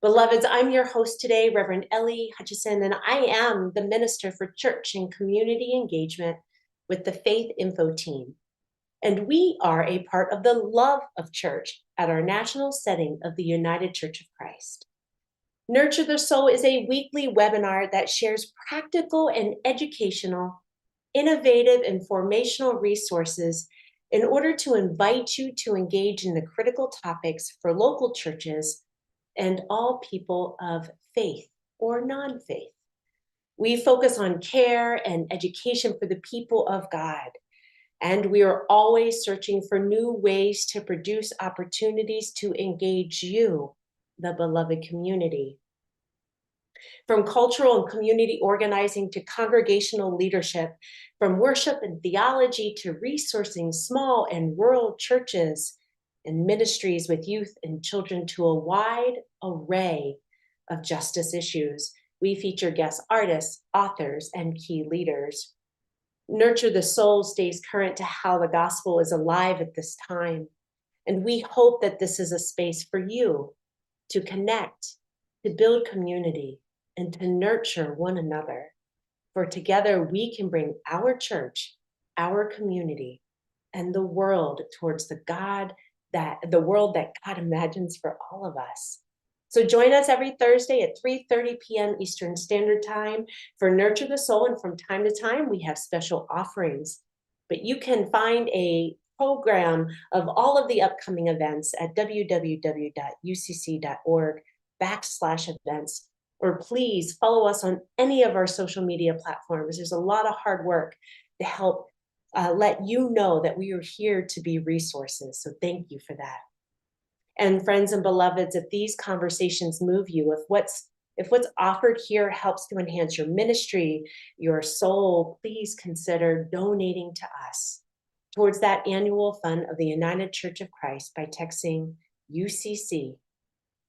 Beloveds, I'm your host today, Reverend Ellie Hutchison, and I am the Minister for Church and Community Engagement with the Faith Info team. And we are a part of the Love of Church at our national setting of the United Church of Christ. Nurture the Soul is a weekly webinar that shares practical and educational, innovative and formational resources in order to invite you to engage in the critical topics for local churches and all people of faith or non-faith. We focus on care and education for the people of God, and we are always searching for new ways to produce opportunities to engage you, the beloved community. From cultural and community organizing to congregational leadership, from worship and theology to resourcing small and rural churches, and ministries with youth and children to a wide array of justice issues. We feature guest artists, authors, and key leaders. Nurture the Soul stays current to how the gospel is alive at this time. And we hope that this is a space for you to connect, to build community, and to nurture one another. For together we can bring our church, our community, and the world towards the world that God imagines for all of us. So join us every Thursday at 3:30 p.m. Eastern Standard Time for Nurture the Soul, and from time to time we have special offerings. But you can find a program of all of the upcoming events at www.ucc.org/events, or please follow us on any of our social media platforms. There's a lot of hard work to help let you know that we are here to be resources. So thank you for that. And friends and beloveds, if these conversations move you, if what's offered here helps to enhance your ministry, your soul, please consider donating to us towards that annual fund of the United Church of Christ by texting UCC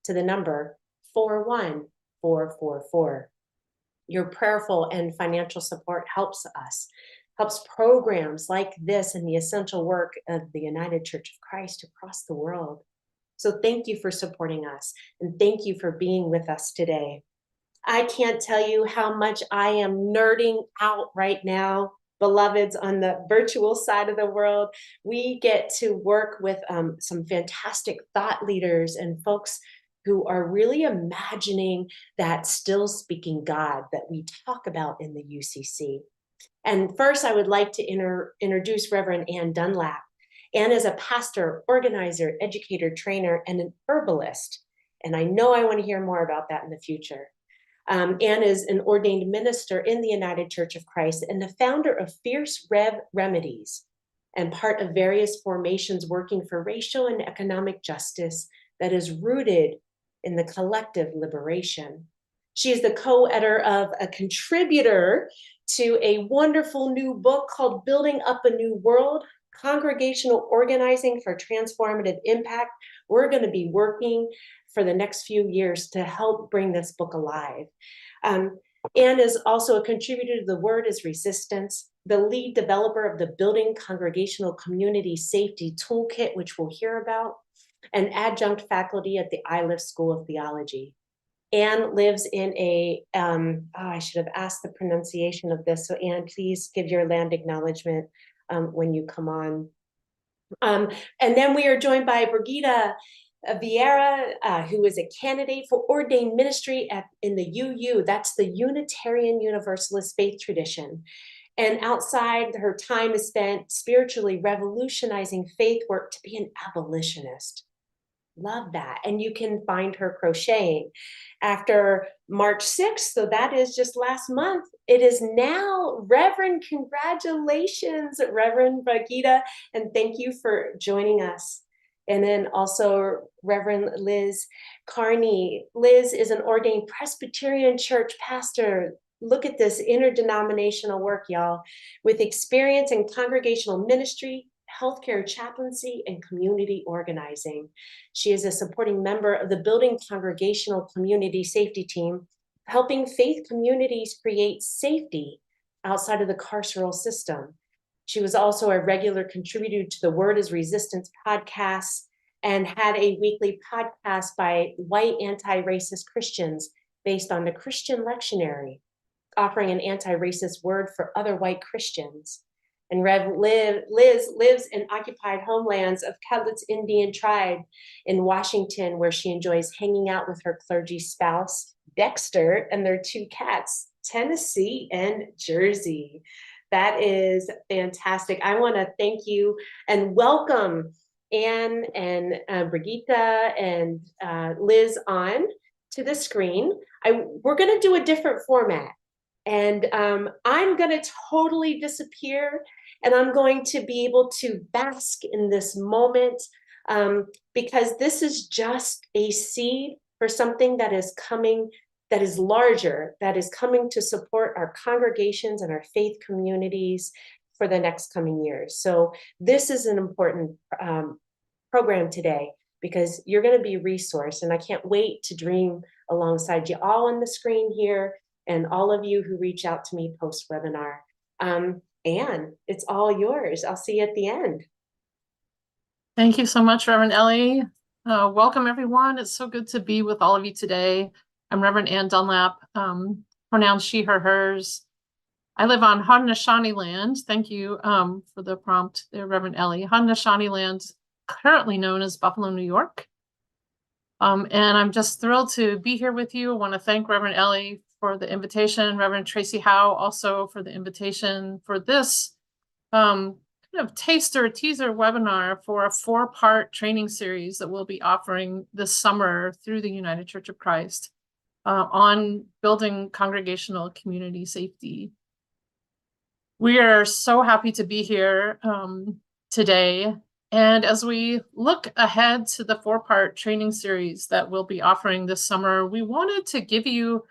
to the number 41444. Your prayerful and financial support helps programs like this and the essential work of the United Church of Christ across the world. So thank you for supporting us, and thank you for being with us today. I can't tell you how much I am nerding out right now, beloveds, on the virtual side of the world. We get to work with some fantastic thought leaders and folks who are really imagining that still speaking God that we talk about in the UCC. And first, I would like to introduce Reverend Ann Dunlap. Ann is a pastor, organizer, educator, trainer, and an herbalist. And I know I want to hear more about that in the future. Ann is an ordained minister in the United Church of Christ and the founder of Fierce Rev Remedies, and part of various formations working for racial and economic justice that is rooted in the collective liberation. She is the co-editor of a contributor to a wonderful new book called Building Up a New World, Congregational Organizing for Transformative Impact. We're going to be working for the next few years to help bring this book alive. Ann is also a contributor to The Word is Resistance, the lead developer of the Building Congregational Community Safety toolkit, which we'll hear about, and adjunct faculty at the Iliff School of Theology. Ann lives in I should have asked the pronunciation of this. So Ann, please give your land acknowledgement when you come on. And then we are joined by Brigida Vieira, who is a candidate for ordained ministry in the UU. That's the Unitarian Universalist faith tradition. And outside, her time is spent spiritually revolutionizing faith work to be an abolitionist. Love that. And you can find her crocheting. After March 6th, so that is just last month, it is now Reverend. Congratulations, Reverend Brigida, and thank you for joining us. And then also Reverend Liz Carney. Liz is an ordained Presbyterian church pastor. Look at this interdenominational work, y'all, with experience in congregational ministry, healthcare chaplaincy, and community organizing. She is a supporting member of the Building Congregational Community Safety team, helping faith communities create safety outside of the carceral system. She was also a regular contributor to the Word is Resistance podcast, and had a weekly podcast by white anti-racist Christians based on the Christian lectionary, offering an anti-racist word for other white Christians. And Liz lives in occupied homelands of Cowlitz Indian tribe in Washington, where she enjoys hanging out with her clergy spouse, Dexter, and their 2 cats, Tennessee and Jersey. That is fantastic. I want to thank you and welcome Anne and Brigitte and Liz on to the screen. We're going to do a different format. And I'm going to totally disappear, and I'm going to be able to bask in this moment because this is just a seed for something that is coming, that is larger, that is coming to support our congregations and our faith communities for the next coming years. So this is an important program today because you're going to be resourced, and I can't wait to dream alongside you all on the screen here and all of you who reach out to me post-webinar. Anne, it's all yours. I'll see you at the end. Thank you so much, Reverend Ellie. Welcome, everyone. It's so good to be with all of you today. I'm Reverend Ann Dunlap, pronouns she, her, hers. I live on Haudenosaunee land. Thank you for the prompt there, Reverend Ellie. Haudenosaunee land, currently known as Buffalo, New York. And I'm just thrilled to be here with you. I want to thank Reverend Ellie for the invitation, Reverend Tracy Howe also for the invitation for this kind of taster teaser webinar for a 4-part training series that we'll be offering this summer through the United Church of Christ on building congregational community safety. We are so happy to be here today. And as we look ahead to the 4-part training series that we'll be offering this summer, we wanted to give you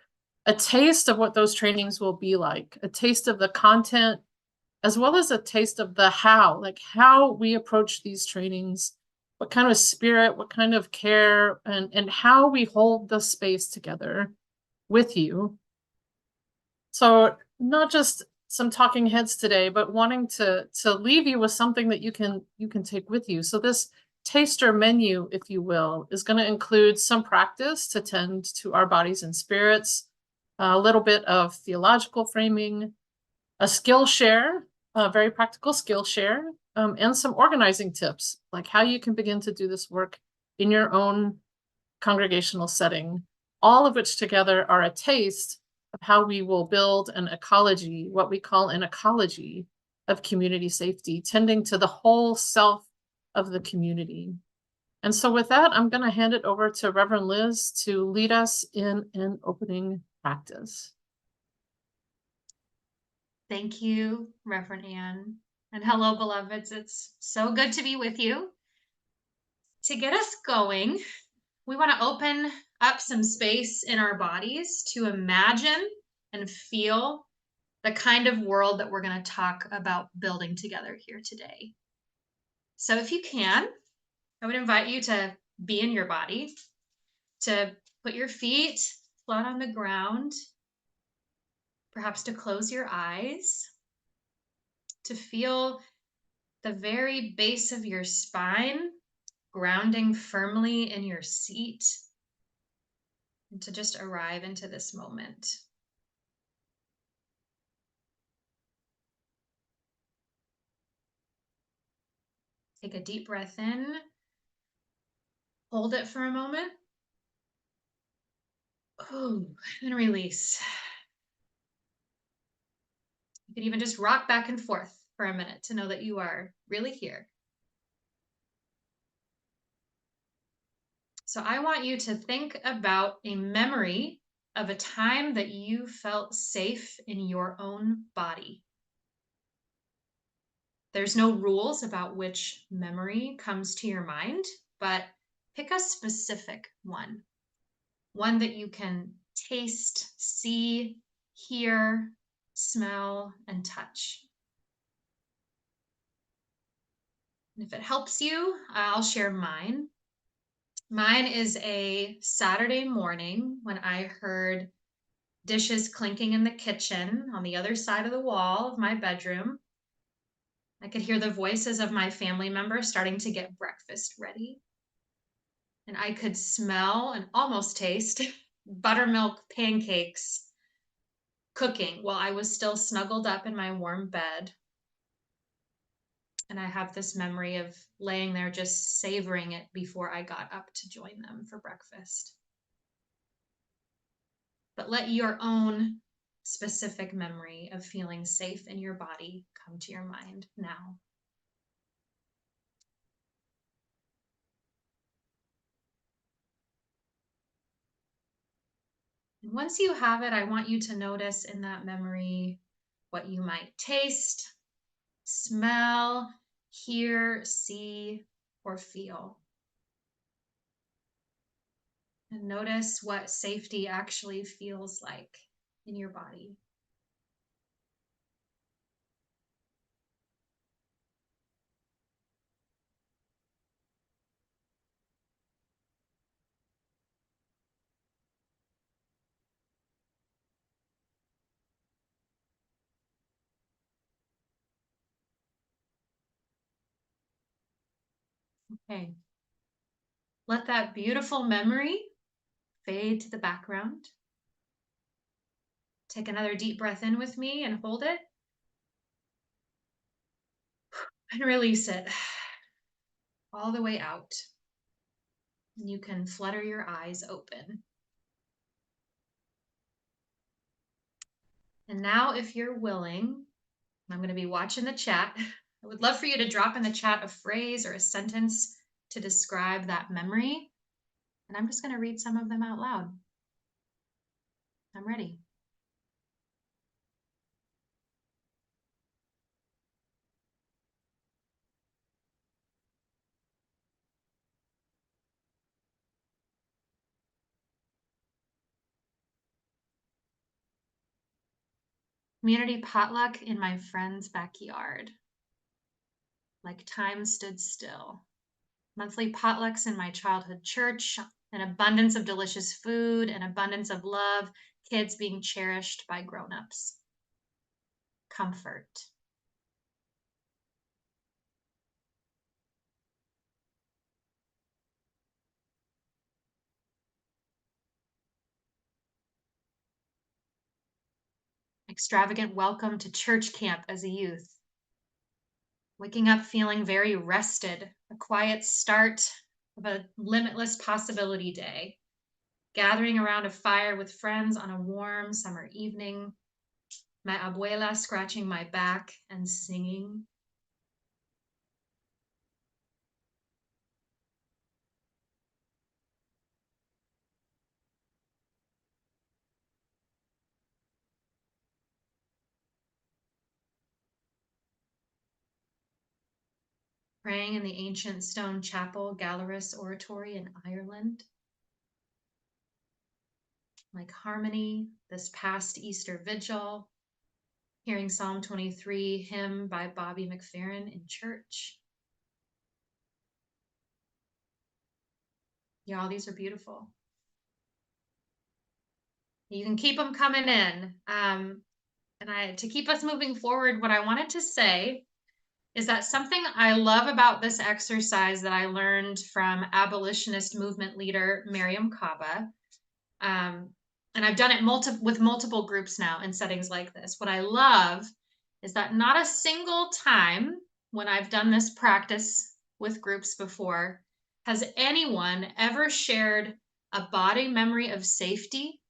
a taste of what those trainings will be like, a taste of the content, as well as a taste of the how, like how we approach these trainings, what kind of spirit, what kind of care, and how we hold the space together with you. So not just some talking heads today, but wanting to leave you with something that you can take with you. So this taster menu, if you will, is going to include some practice to tend to our bodies and spirits, a little bit of theological framing, a skill share, a very practical skill share, and some organizing tips, like how you can begin to do this work in your own congregational setting, all of which together are a taste of how we will build an ecology, what we call an ecology of community safety, tending to the whole self of the community. And so with that, I'm going to hand it over to Reverend Liz to lead us in an opening practice. Thank you, Reverend Ann. And hello, beloveds. It's so good to be with you. To get us going, we want to open up some space in our bodies to imagine and feel the kind of world that we're going to talk about building together here today. So if you can, I would invite you to be in your body, to put your feet flat on the ground, perhaps to close your eyes, to feel the very base of your spine grounding firmly in your seat, and to just arrive into this moment. Take a deep breath in, hold it for a moment, and release. You can even just rock back and forth for a minute to know that you are really here. So I want you to think about a memory of a time that you felt safe in your own body. There's no rules about which memory comes to your mind, but pick a specific one that you can taste, see, hear, smell, and touch. And if it helps you, I'll share mine. Mine is a Saturday morning when I heard dishes clinking in the kitchen on the other side of the wall of my bedroom. I could hear the voices of my family members starting to get breakfast ready. And I could smell and almost taste buttermilk pancakes cooking while I was still snuggled up in my warm bed. And I have this memory of laying there just savoring it before I got up to join them for breakfast. But let your own specific memory of feeling safe in your body come to your mind now. And once you have it, I want you to notice in that memory what you might taste, smell, hear, see, or feel. And notice what safety actually feels like in your body. Okay. Let that beautiful memory fade to the background. Take another deep breath in with me and hold it. And release it all the way out. And you can flutter your eyes open. And now, if you're willing, I'm going to be watching the chat. I would love for you to drop in the chat a phrase or a sentence to describe that memory. And I'm just going to read some of them out loud. I'm ready. Community potluck in my friend's backyard. Like time stood still. Monthly potlucks in my childhood church. An abundance of delicious food, an abundance of love, kids being cherished by grown-ups. Comfort. Extravagant welcome to church camp as a youth. Waking up feeling very rested, a quiet start of a limitless possibility day. Gathering around a fire with friends on a warm summer evening. My abuela scratching my back and singing. Praying in the ancient stone chapel, Gallerus Oratory in Ireland. Like harmony, this past Easter Vigil, hearing Psalm 23 hymn by Bobby McFerrin in church. Yeah, all these are beautiful. You can keep them coming in. To keep us moving forward, what I wanted to say is that something I love about this exercise that I learned from abolitionist movement leader Miriam Kaba, and I've done it with multiple groups now in settings like this. What I love is that not a single time when I've done this practice with groups before has anyone ever shared a body memory of safety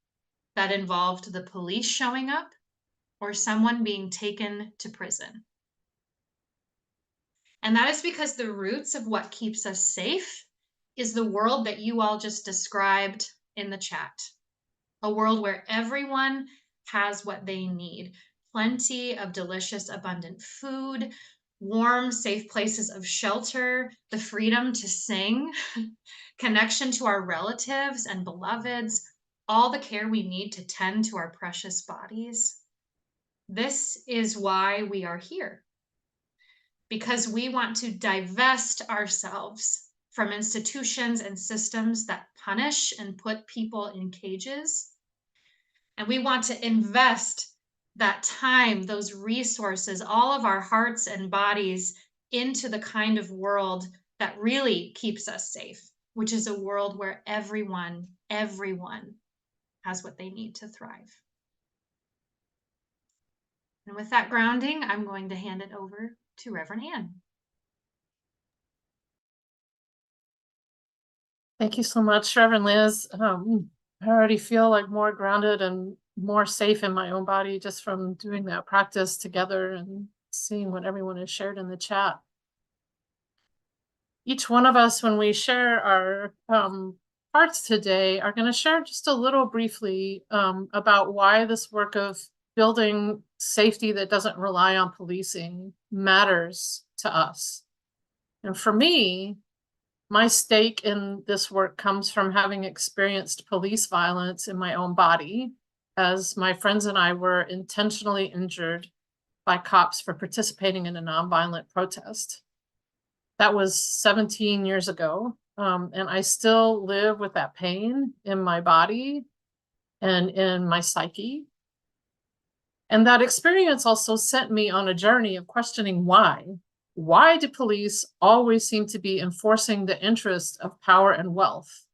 that involved the police showing up or someone being taken to prison. And that is because the roots of what keeps us safe is the world that you all just described in the chat. A world where everyone has what they need. Plenty of delicious, abundant food, warm, safe places of shelter, the freedom to sing, connection to our relatives and beloveds, all the care we need to tend to our precious bodies. This is why we are here. Because we want to divest ourselves from institutions and systems that punish and put people in cages. And we want to invest that time, those resources, all of our hearts and bodies into the kind of world that really keeps us safe, which is a world where everyone has what they need to thrive. And with that grounding, I'm going to hand it over to Reverend Ann. Thank you so much, Reverend Liz. I already feel like more grounded and more safe in my own body just from doing that practice together and seeing what everyone has shared in the chat. Each one of us, when we share our parts today, are going to share just a little briefly about why this work of building safety that doesn't rely on policing matters to us. And for me, my stake in this work comes from having experienced police violence in my own body, as my friends and I were intentionally injured by cops for participating in a nonviolent protest. That was 17 years ago, and I still live with that pain in my body and in my psyche. And that experience also sent me on a journey of questioning why. Why do police always seem to be enforcing the interest of power and wealth?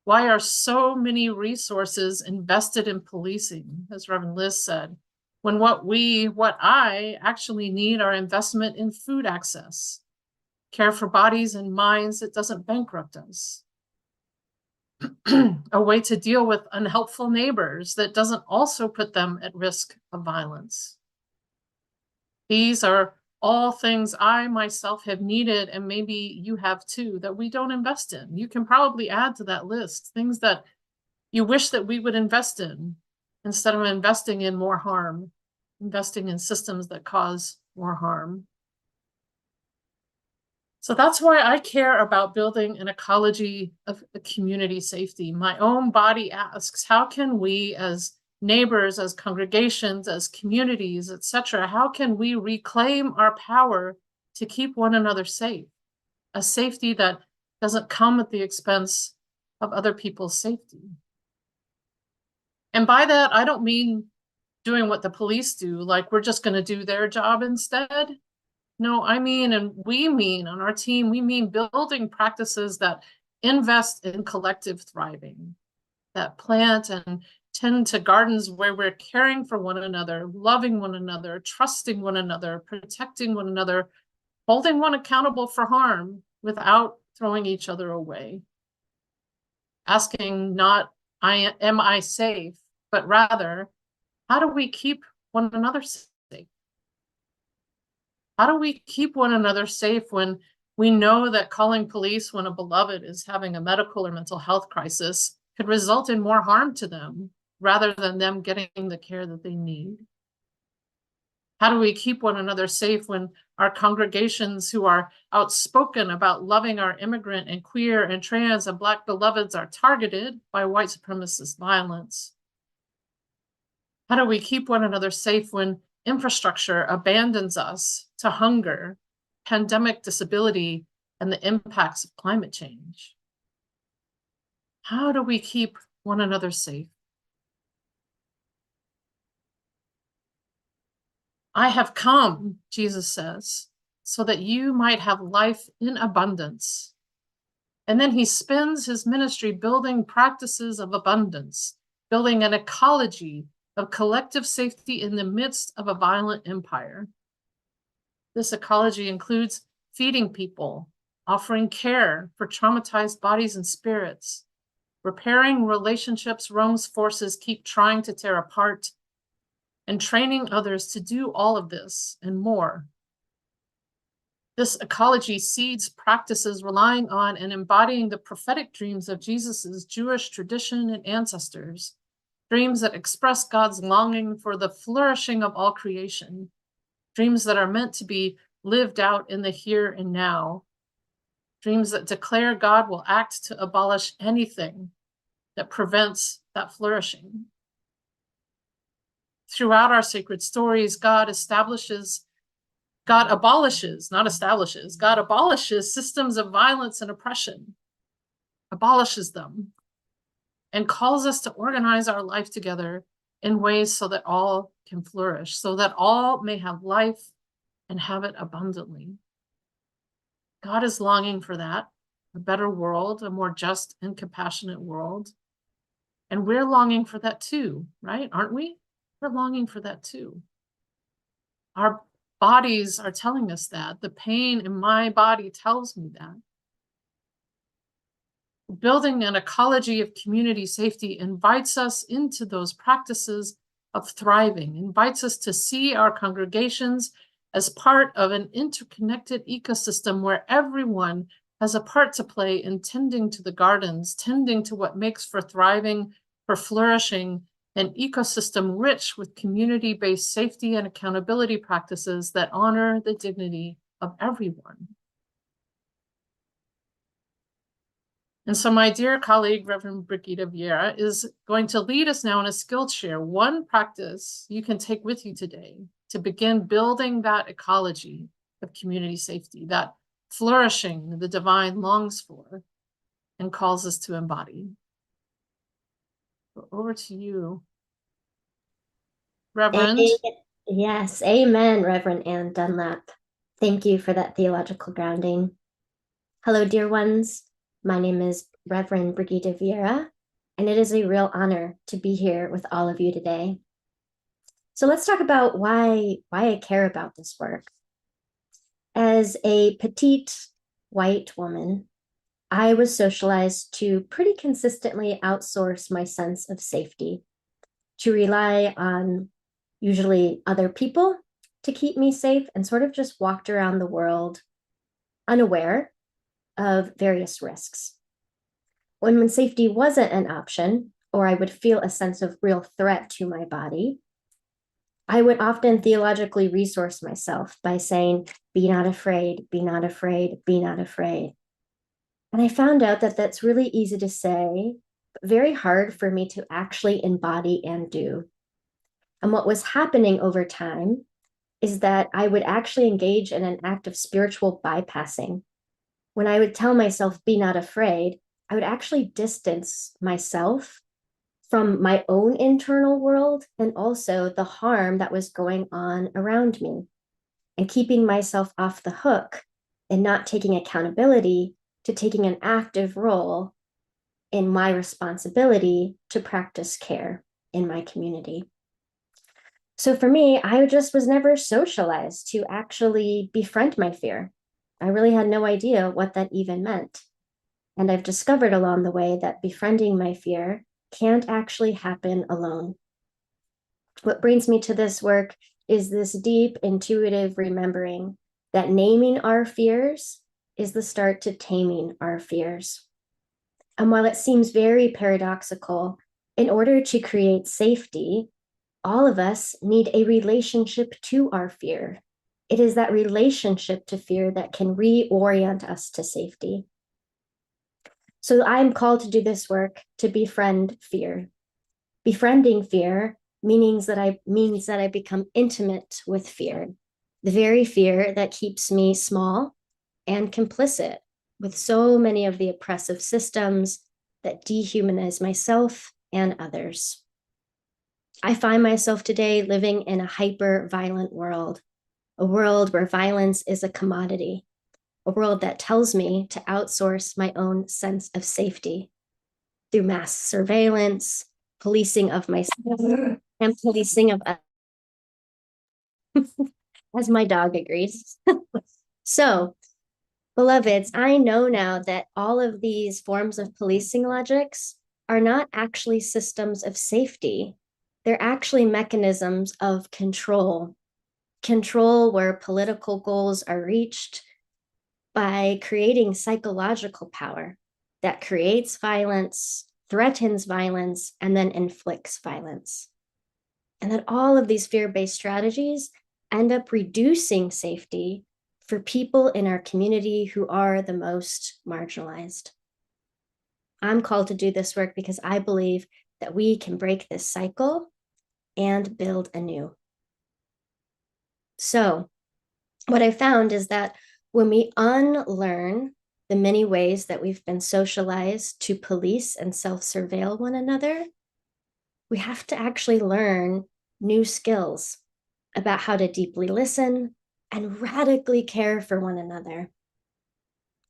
Why are so many resources invested in policing, as Reverend Liz said, when what I actually need are investment in food access, care for bodies and minds that doesn't bankrupt us, a way to deal with unhelpful neighbors that doesn't also put them at risk of violence? These are all things I myself have needed, and maybe you have too, that we don't invest in. You can probably add to that list things that you wish that we would invest in instead of investing in more harm, investing in systems that cause more harm. So that's why I care about building an ecology of community safety. My own body asks, how can we as neighbors, as congregations, as communities, etc., how can we reclaim our power to keep one another safe? A safety that doesn't come at the expense of other people's safety. And by that, I don't mean doing what the police do, like we're just going to do their job instead. No, I mean, and we mean on our team, we mean building practices that invest in collective thriving, that plant and tend to gardens where we're caring for one another, loving one another, trusting one another, protecting one another, holding one accountable for harm without throwing each other away. Asking not, am I safe, but rather, how do we keep one another safe? How do we keep one another safe when we know that calling police when a beloved is having a medical or mental health crisis could result in more harm to them rather than them getting the care that they need? How do we keep one another safe when our congregations who are outspoken about loving our immigrant and queer and trans and Black beloveds are targeted by white supremacist violence? How do we keep one another safe when infrastructure abandons us to hunger, pandemic disability, and the impacts of climate change? How do we keep one another safe? I have come, Jesus says, so that you might have life in abundance. And then he spends his ministry building practices of abundance, building an ecology of collective safety in the midst of a violent empire. This ecology includes feeding people, offering care for traumatized bodies and spirits, repairing relationships Rome's forces keep trying to tear apart, and training others to do all of this and more. This ecology seeds practices relying on and embodying the prophetic dreams of Jesus's Jewish tradition and ancestors, dreams that express God's longing for the flourishing of all creation, dreams that are meant to be lived out in the here and now, dreams that declare God will act to abolish anything that prevents that flourishing. Throughout our sacred stories, God abolishes systems of violence and oppression, abolishes them, and calls us to organize our life together in ways so that all can flourish, so that all may have life and have it abundantly. God is longing for that, a better world, a more just and compassionate world. And we're longing for that too, right? Aren't we? We're longing for that too. Our bodies are telling us that. The pain in my body tells me that. Building an ecology of community safety invites us into those practices of thriving, invites us to see our congregations as part of an interconnected ecosystem where everyone has a part to play in tending to the gardens, tending to what makes for thriving, for flourishing, an ecosystem rich with community-based safety and accountability practices that honor the dignity of everyone. And so my dear colleague, Reverend Brigitte Vieira, is going to lead us now in a skilled share, one practice you can take with you today to begin building that ecology of community safety, that flourishing the divine longs for and calls us to embody. Over to you, Reverend. Yes, amen, Reverend Ann Dunlap. Thank you for that theological grounding. Hello, dear ones. My name is Reverend Brigitte Vieira, and it is a real honor to be here with all of you today. So let's talk about why I care about this work. As a petite white woman, I was socialized to pretty consistently outsource my sense of safety, to rely on usually other people to keep me safe, and sort of just walked around the world unaware of various risks. When safety wasn't an option, or I would feel a sense of real threat to my body, I would often theologically resource myself by saying, be not afraid, be not afraid, be not afraid. And I found out that that's really easy to say, but very hard for me to actually embody and do. And what was happening over time is that I would actually engage in an act of spiritual bypassing. When I would tell myself, be not afraid, I would actually distance myself from my own internal world and also the harm that was going on around me, and keeping myself off the hook and not taking accountability to taking an active role in my responsibility to practice care in my community. So for me, I just was never socialized to actually befriend my fear. I really had no idea what that even meant. And I've discovered along the way that befriending my fear can't actually happen alone. What brings me to this work is this deep, intuitive remembering that naming our fears is the start to taming our fears. And while it seems very paradoxical, in order to create safety, all of us need a relationship to our fear. It is that relationship to fear that can reorient us to safety. So I'm called to do this work to befriend fear. Befriending fear means that I become intimate with fear, the very fear that keeps me small and complicit with so many of the oppressive systems that dehumanize myself and others. I find myself today living in a hyper-violent world, a world where violence is a commodity, a world that tells me to outsource my own sense of safety through mass surveillance, policing of myself, and policing of others, as my dog agrees. So, beloveds, I know now that all of these forms of policing logics are not actually systems of safety. They're actually mechanisms of control where political goals are reached by creating psychological power that creates violence, threatens violence, and then inflicts violence. And that all of these fear-based strategies end up reducing safety for people in our community who are the most marginalized. I'm called to do this work because I believe that we can break this cycle and build anew. So what I found is that when we unlearn the many ways that we've been socialized to police and self-surveil one another, we have to actually learn new skills about how to deeply listen and radically care for one another.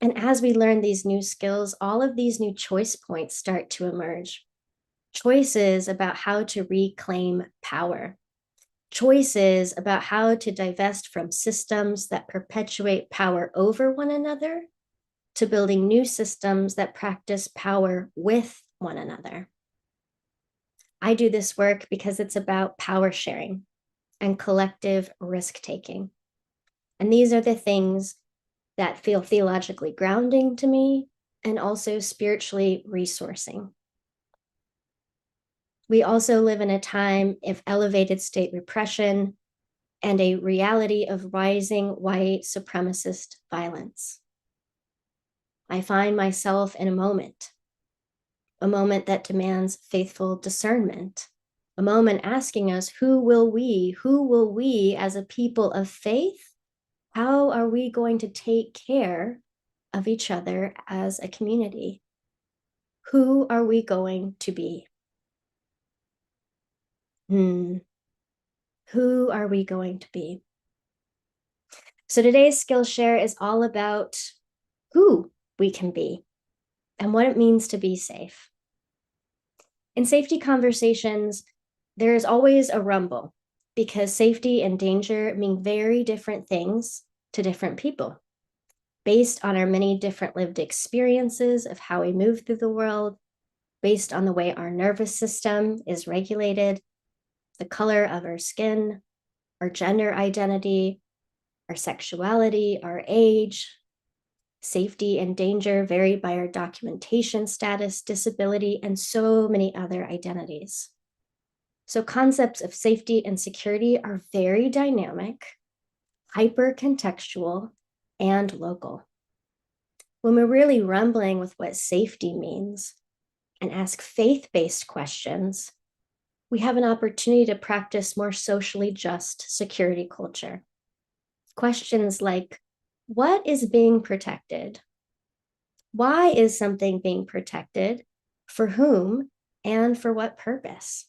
And as we learn these new skills, all of these new choice points start to emerge. Choices about how to reclaim power. Choices about how to divest from systems that perpetuate power over one another to building new systems that practice power with one another. I do this work because it's about power sharing and collective risk-taking. And these are the things that feel theologically grounding to me and also spiritually resourcing. We also live in a time of elevated state repression and a reality of rising white supremacist violence. I find myself in a moment that demands faithful discernment, a moment asking us, who will we as a people of faith, how are we going to take care of each other as a community? Who are we going to be? Who are we going to be? So today's Skillshare is all about who we can be and what it means to be safe. In safety conversations, there is always a rumble because safety and danger mean very different things to different people based on our many different lived experiences of how we move through the world, based on the way our nervous system is regulated, the color of our skin, our gender identity, our sexuality, our age. Safety and danger vary by our documentation status, disability, and so many other identities. So concepts of safety and security are very dynamic, hyper-contextual, and local. When we're really rumbling with what safety means and ask faith-based questions, we have an opportunity to practice more socially just security culture. Questions like, what is being protected? Why is something being protected? For whom? And for what purpose?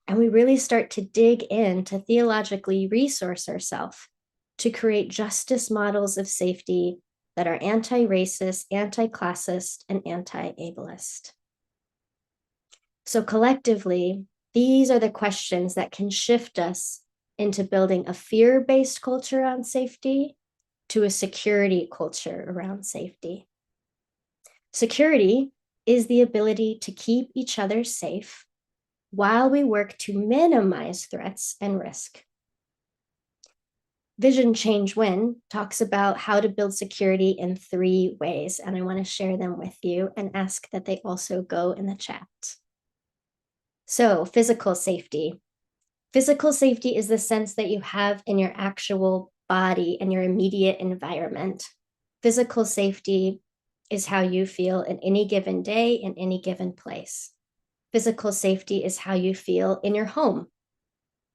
And we really start to dig in to theologically resource ourselves to create justice models of safety that are anti-racist, anti-classist, and anti-ableist. So collectively, these are the questions that can shift us into building a fear-based culture around safety to a security culture around safety. Security is the ability to keep each other safe while we work to minimize threats and risk. Vision Change Win talks about how to build security in 3 ways, and I want to share them with you and ask that they also go in the chat. So, physical safety. Physical safety is the sense that you have in your actual body and your immediate environment. Physical safety is how you feel in any given day, in any given place. Physical safety is how you feel in your home,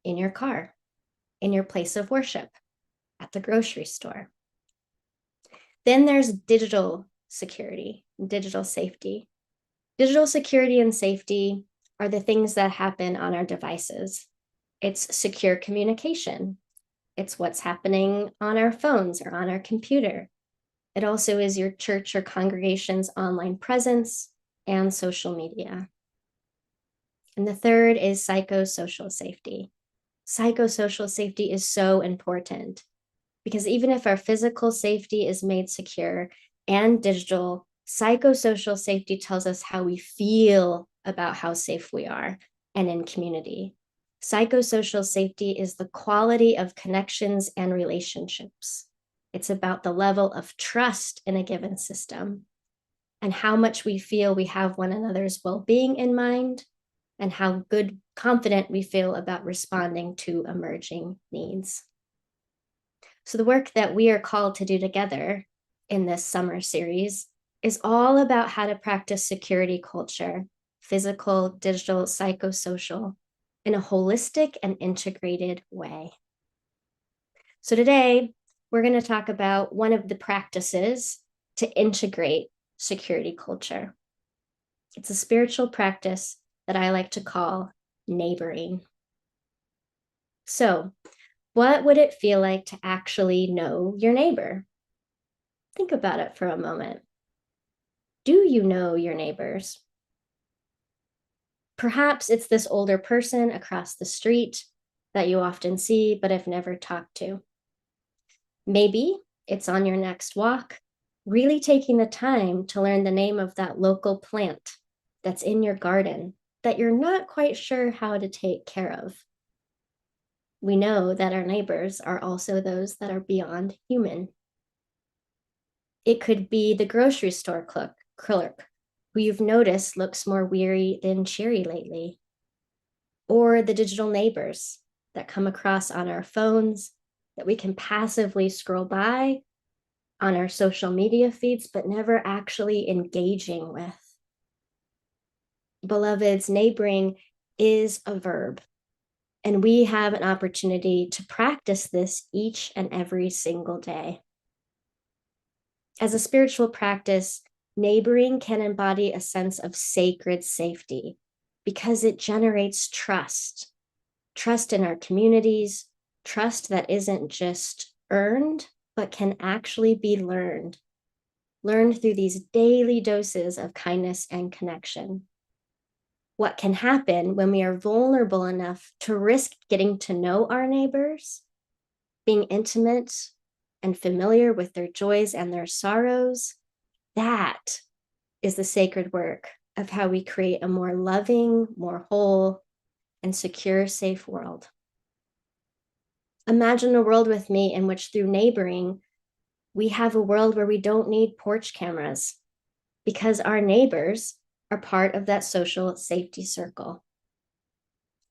in your car, in your place of worship, at the grocery store. Then there's digital security, digital safety. Digital security and safety are the things that happen on our devices. It's secure communication. It's what's happening on our phones or on our computer. It also is your church or congregation's online presence and social media. And the third is psychosocial safety. Psychosocial safety is so important because even if our physical safety is made secure and digital, psychosocial safety tells us how we feel about how safe we are and in community. Psychosocial safety is the quality of connections and relationships. It's about the level of trust in a given system and how much we feel we have one another's well-being in mind and how confident we feel about responding to emerging needs. So the work that we are called to do together in this summer series is all about how to practice security culture, physical, digital, psychosocial, in a holistic and integrated way. So today, we're going to talk about one of the practices to integrate security culture. It's a spiritual practice that I like to call neighboring. So, what would it feel like to actually know your neighbor? Think about it for a moment. Do you know your neighbors? Perhaps it's this older person across the street that you often see but have never talked to. Maybe it's on your next walk, really taking the time to learn the name of that local plant that's in your garden that you're not quite sure how to take care of. We know that our neighbors are also those that are beyond human. It could be the grocery store clerk who you've noticed looks more weary than cheery lately, or the digital neighbors that come across on our phones that we can passively scroll by on our social media feeds, but never actually engaging with. Beloveds, neighboring is a verb, and we have an opportunity to practice this each and every single day. As a spiritual practice, neighboring can embody a sense of sacred safety because it generates trust in our communities, trust that isn't just earned, but can actually be learned through these daily doses of kindness and connection. What can happen when we are vulnerable enough to risk getting to know our neighbors, being intimate and familiar with their joys and their sorrows? That is the sacred work of how we create a more loving, more whole, and secure, safe world. Imagine a world with me in which through neighboring, we have a world where we don't need porch cameras because our neighbors are part of that social safety circle.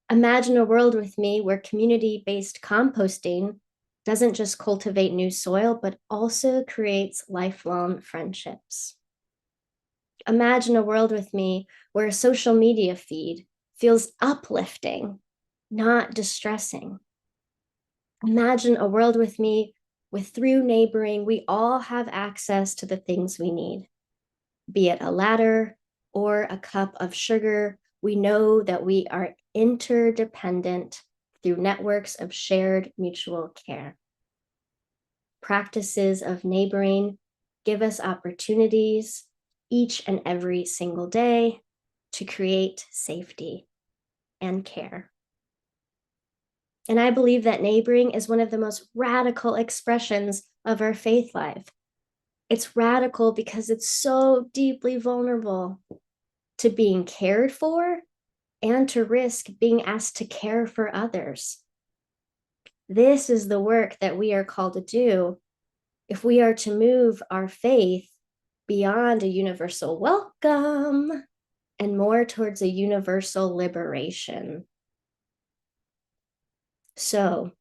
Imagine a world with me where community-based composting doesn't just cultivate new soil, but also creates lifelong friendships. Imagine a world with me where a social media feed feels uplifting, not distressing. Imagine a world with me where through neighboring, we all have access to the things we need, be it a ladder or a cup of sugar. We know that we are interdependent through networks of shared mutual care. Practices of neighboring give us opportunities each and every single day to create safety and care. And I believe that neighboring is one of the most radical expressions of our faith life. It's radical because it's so deeply vulnerable to being cared for and to risk being asked to care for others. This is the work that we are called to do if we are to move our faith beyond a universal welcome and more towards a universal liberation. So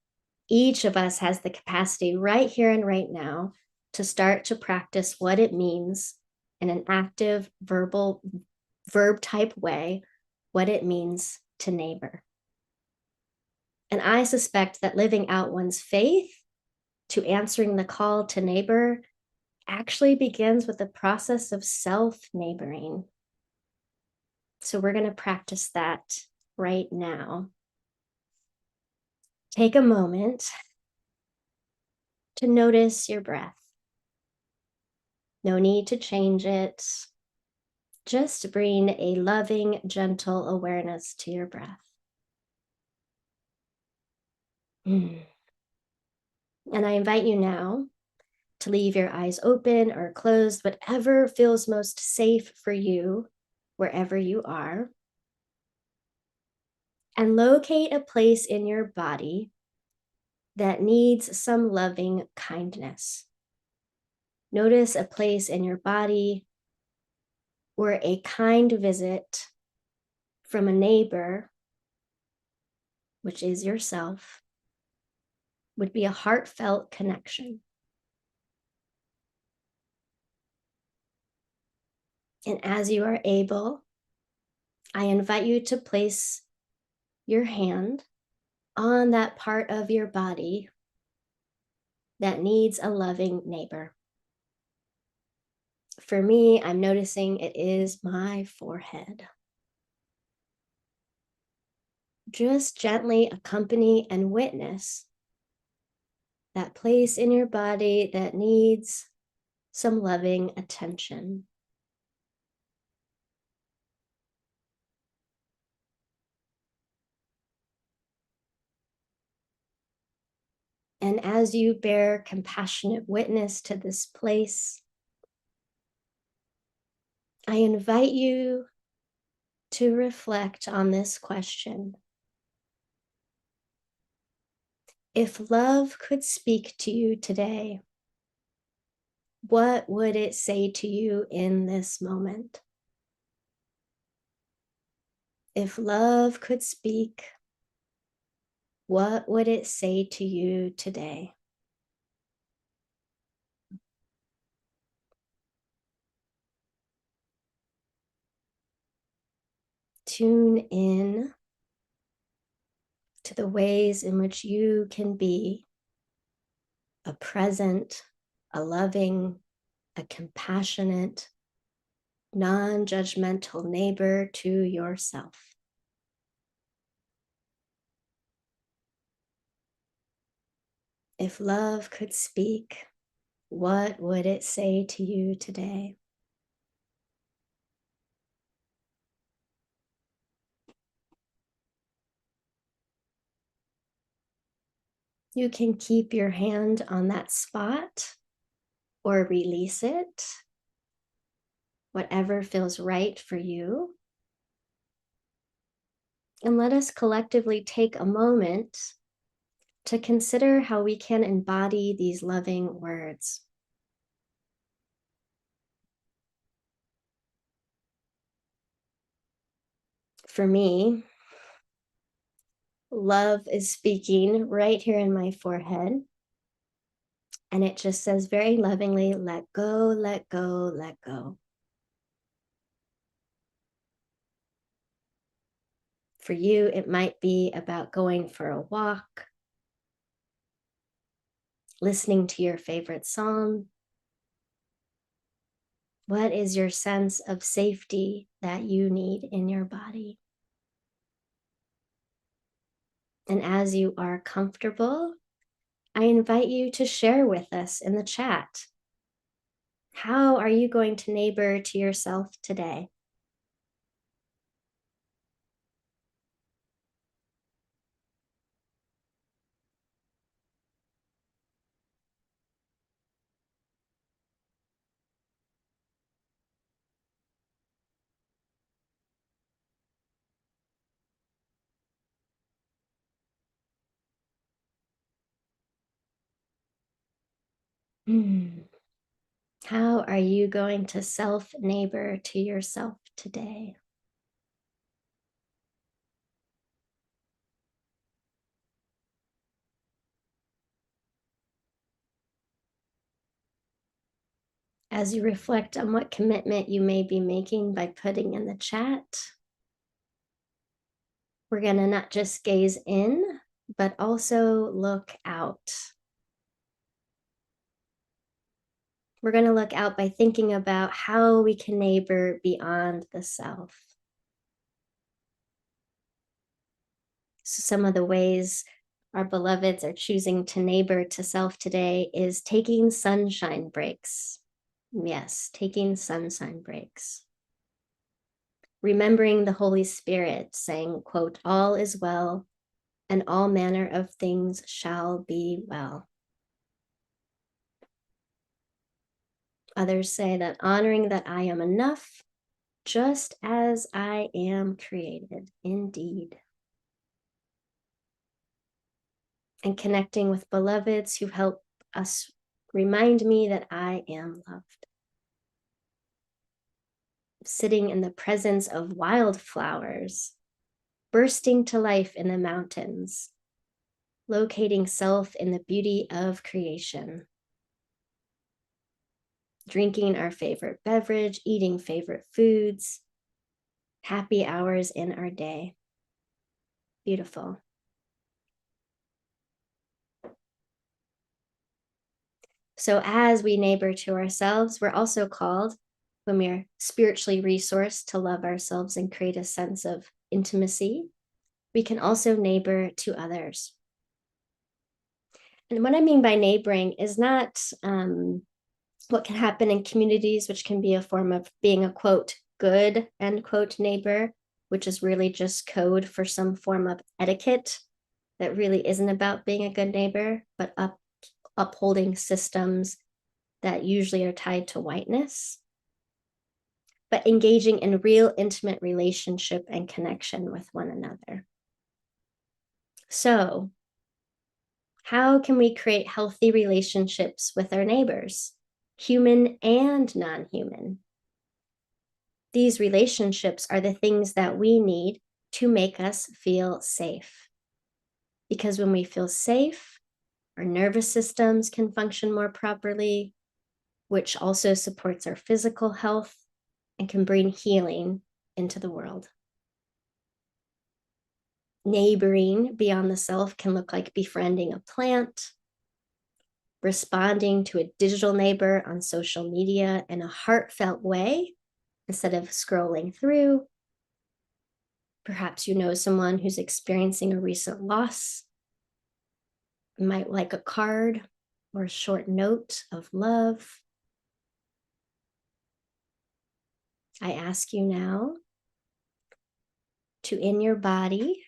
each of us has the capacity right here and right now to start to practice what it means in an active verb type way, what it means to neighbor. And I suspect that living out one's faith to answering the call to neighbor actually begins with the process of self-neighboring. So we're going to practice that right now. Take a moment to notice your breath. No need to change it. Just bring a loving, gentle awareness to your breath. And I invite you now to leave your eyes open or closed, whatever feels most safe for you, wherever you are. And locate a place in your body that needs some loving kindness. Notice a place in your body where a kind visit from a neighbor, which is yourself, would be a heartfelt connection. And as you are able, I invite you to place your hand on that part of your body that needs a loving neighbor. For me, I'm noticing it is my forehead. Just gently accompany and witness that place in your body that needs some loving attention. And as you bear compassionate witness to this place, I invite you to reflect on this question. If love could speak to you today, what would it say to you in this moment? If love could speak, what would it say to you today? Tune in to the ways in which you can be a present, a loving, a compassionate, non-judgmental neighbor to yourself. If love could speak, what would it say to you today? You can keep your hand on that spot or release it, whatever feels right for you. And let us collectively take a moment to consider how we can embody these loving words. For me, love is speaking right here in my forehead. And it just says very lovingly, let go, let go, let go. For you, it might be about going for a walk, listening to your favorite song. What is your sense of safety that you need in your body? And as you are comfortable, I invite you to share with us in the chat. How are you going to neighbor to yourself today? How are you going to self-neighbor to yourself today? As you reflect on what commitment you may be making by putting in the chat, we're going to not just gaze in, but also look out. We're going to look out by thinking about how we can neighbor beyond the self. So some of the ways our beloveds are choosing to neighbor to self today is taking sunshine breaks. Yes, taking sunshine breaks. Remembering the Holy Spirit saying, quote, all is well and all manner of things shall be well. Others say that honoring that I am enough, just as I am created, indeed. And connecting with beloveds who help us remind me that I am loved. Sitting in the presence of wildflowers, bursting to life in the mountains, locating self in the beauty of creation. Drinking our favorite beverage, eating favorite foods, happy hours in our day. Beautiful. So as we neighbor to ourselves, we're also called, when we're spiritually resourced, to love ourselves and create a sense of intimacy. We can also neighbor to others. And what I mean by neighboring is not what can happen in communities, which can be a form of being a quote, good, end quote, neighbor, which is really just code for some form of etiquette that really isn't about being a good neighbor, but upholding systems that usually are tied to whiteness, but engaging in real intimate relationship and connection with one another. So, how can we create healthy relationships with our neighbors, human and non-human? These relationships are the things that we need to make us feel safe. Because when we feel safe, our nervous systems can function more properly, which also supports our physical health and can bring healing into the world. Neighboring beyond the self can look like befriending a plant, responding to a digital neighbor on social media in a heartfelt way instead of scrolling through. Perhaps you know someone who's experiencing a recent loss. You might like a card or a short note of love. I ask you now to, in your body,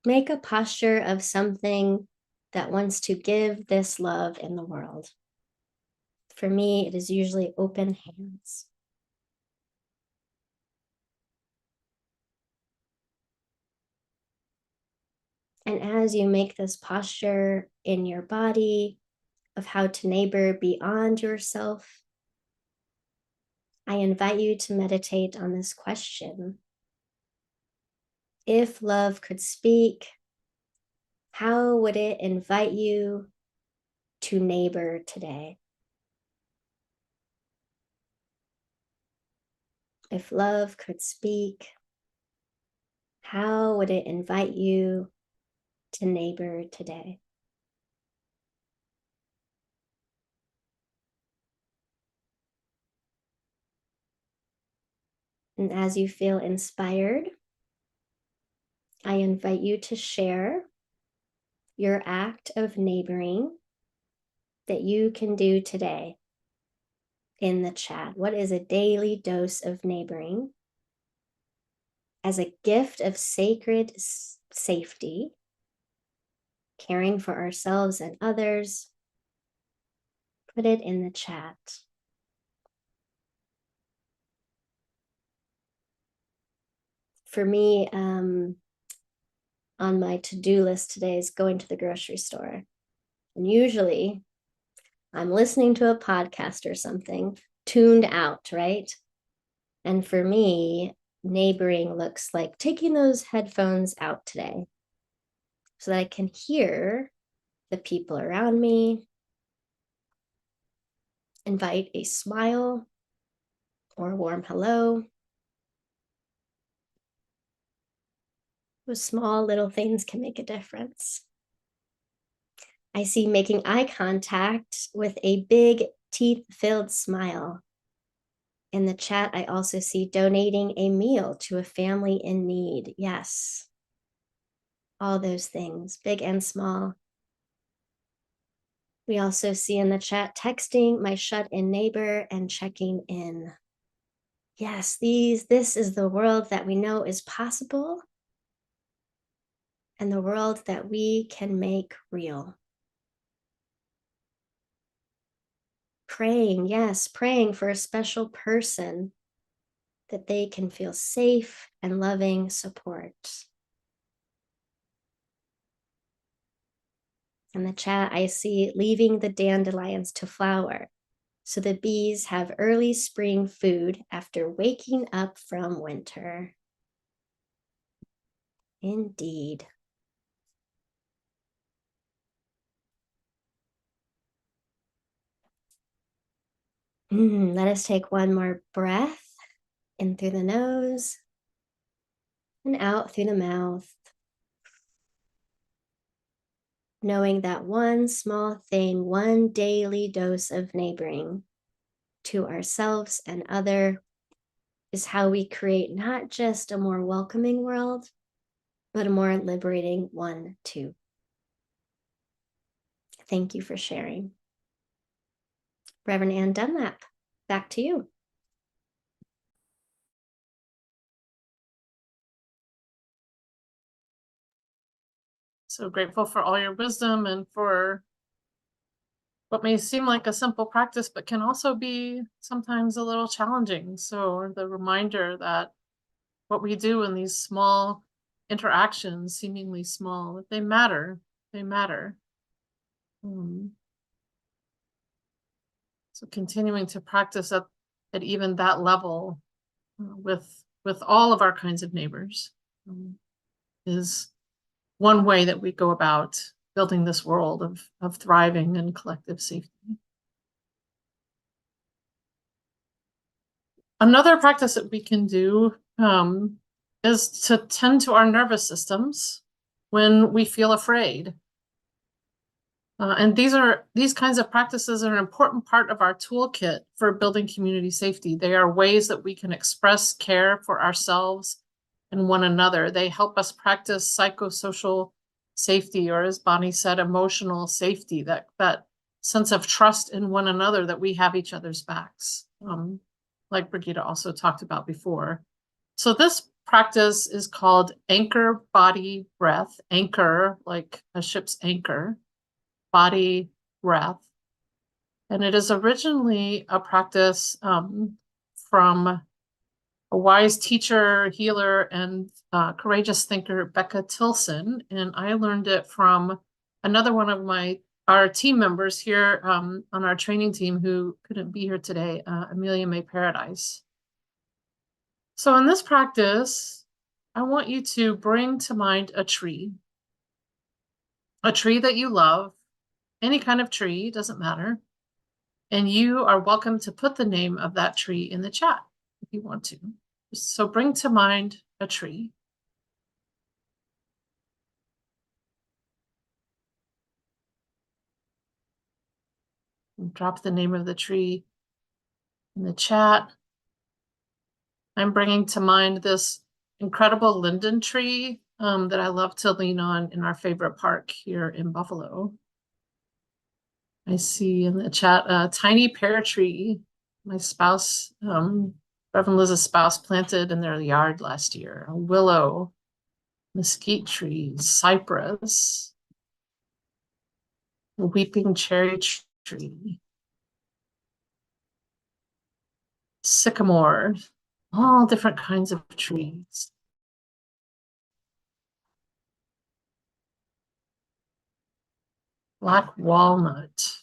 make a posture of something that wants to give this love in the world. For me, it is usually open hands. And as you make this posture in your body of how to neighbor beyond yourself, I invite you to meditate on this question. If love could speak, how would it invite you to neighbor today? If love could speak, how would it invite you to neighbor today? And as you feel inspired, I invite you to share your act of neighboring that you can do today in the chat. What is a daily dose of neighboring as a gift of sacred safety, caring for ourselves and others? Put it in the chat. For me, on my to-do list today is going to the grocery store. And usually I'm listening to a podcast or something, tuned out, right? And for me, neighboring looks like taking those headphones out today so that I can hear the people around me, invite a smile or a warm hello. Those small little things can make a difference. I see making eye contact with a big teeth-filled smile. In the chat, I also see donating a meal to a family in need. Yes. All those things, big and small. We also see in the chat texting my shut-in neighbor and checking in. Yes, this is the world that we know is possible and the world that we can make real. Praying, yes, praying for a special person that they can feel safe and loving support. In the chat, I see leaving the dandelions to flower so the bees have early spring food after waking up from winter. Indeed. Let us take one more breath in through the nose and out through the mouth. Knowing that one small thing, one daily dose of neighboring to ourselves and other is how we create not just a more welcoming world, but a more liberating one too. Thank you for sharing. Reverend Ann Dunlap, back to you. So grateful for all your wisdom and for what may seem like a simple practice, but can also be sometimes a little challenging. So the reminder that what we do in these small interactions, seemingly small, they matter. They matter. So continuing to practice at even that level with all of our kinds of neighbors is one way that we go about building this world of thriving and collective safety. Another practice that we can do is to tend to our nervous systems when we feel afraid. And these kinds of practices are an important part of our toolkit for building community safety. They are ways that we can express care for ourselves and one another. They help us practice psychosocial safety, or as Bonnie said, emotional safety, that sense of trust in one another, that we have each other's backs, like Brigitte also talked about before. So this practice is called anchor body breath, anchor like a ship's anchor, body breath. And it is originally a practice from a wise teacher, healer, and courageous thinker, Becca Tilson. And I learned it from another one of our team members here on our training team who couldn't be here today, Amelia May Paradise. So in this practice, I want you to bring to mind a tree that you love, any kind of tree, doesn't matter. And you are welcome to put the name of that tree in the chat if you want to. So bring to mind a tree. And drop the name of the tree in the chat. I'm bringing to mind this incredible linden tree that I love to lean on in our favorite park here in Buffalo. I see in the chat a tiny pear tree my spouse, Reverend Liz's spouse, planted in their yard last year. A willow, mesquite tree, cypress, a weeping cherry tree, sycamore, all different kinds of trees. Black walnut.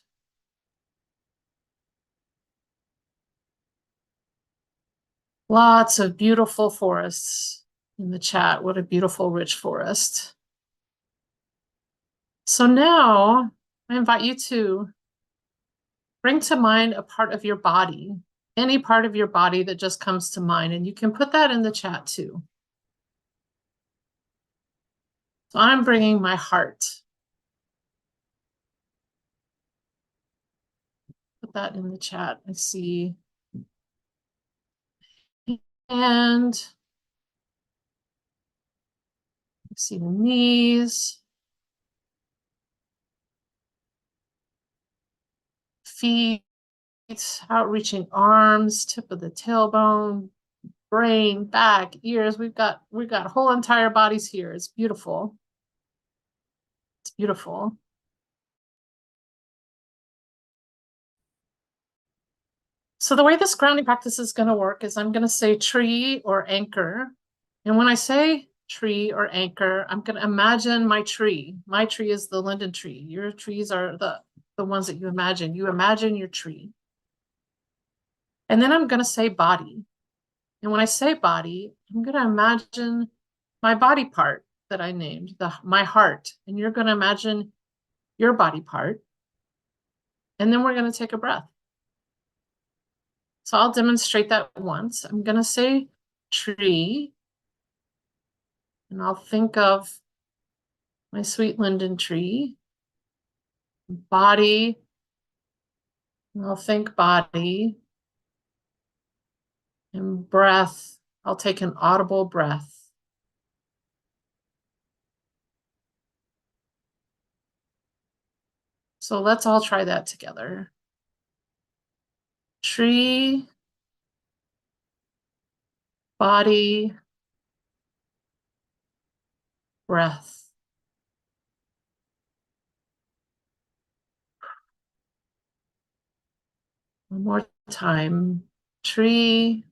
Lots of beautiful forests in the chat. What a beautiful, rich forest. So now I invite you to bring to mind a part of your body, any part of your body that just comes to mind, and you can put that in the chat too. So I'm bringing my heart. Put that in the chat. I see. And I see the knees, feet, outreaching arms, tip of the tailbone, brain, back, ears. We've got whole entire bodies here. It's beautiful. It's beautiful. So the way this grounding practice is going to work is I'm going to say tree or anchor. And when I say tree or anchor, I'm going to imagine my tree. My tree is the linden tree. Your trees are the ones that you imagine. You imagine your tree. And then I'm going to say body. And when I say body, I'm going to imagine my body part that I named, my heart. And you're going to imagine your body part. And then we're going to take a breath. So I'll demonstrate that once. I'm going to say tree. And I'll think of my sweet linden tree. Body. And I'll think body. And breath. I'll take an audible breath. So let's all try that together. tree, body, breath. One more time. Tree,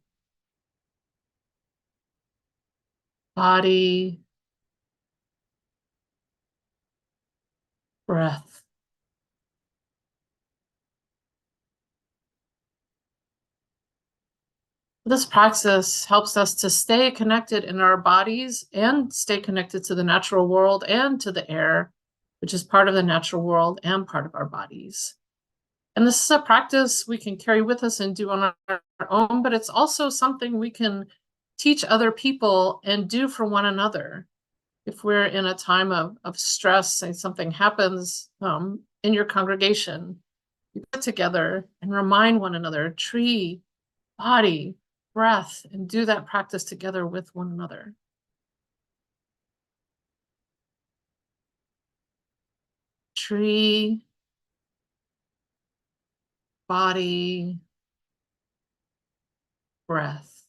body, breath. This practice helps us to stay connected in our bodies and stay connected to the natural world and to the air, which is part of the natural world and part of our bodies. And this is a practice we can carry with us and do on our own, but it's also something we can teach other people and do for one another. If we're in a time of stress and something happens in your congregation, you get together and remind one another, tree, body, breath, and do that practice together with one another. Tree, body, breath.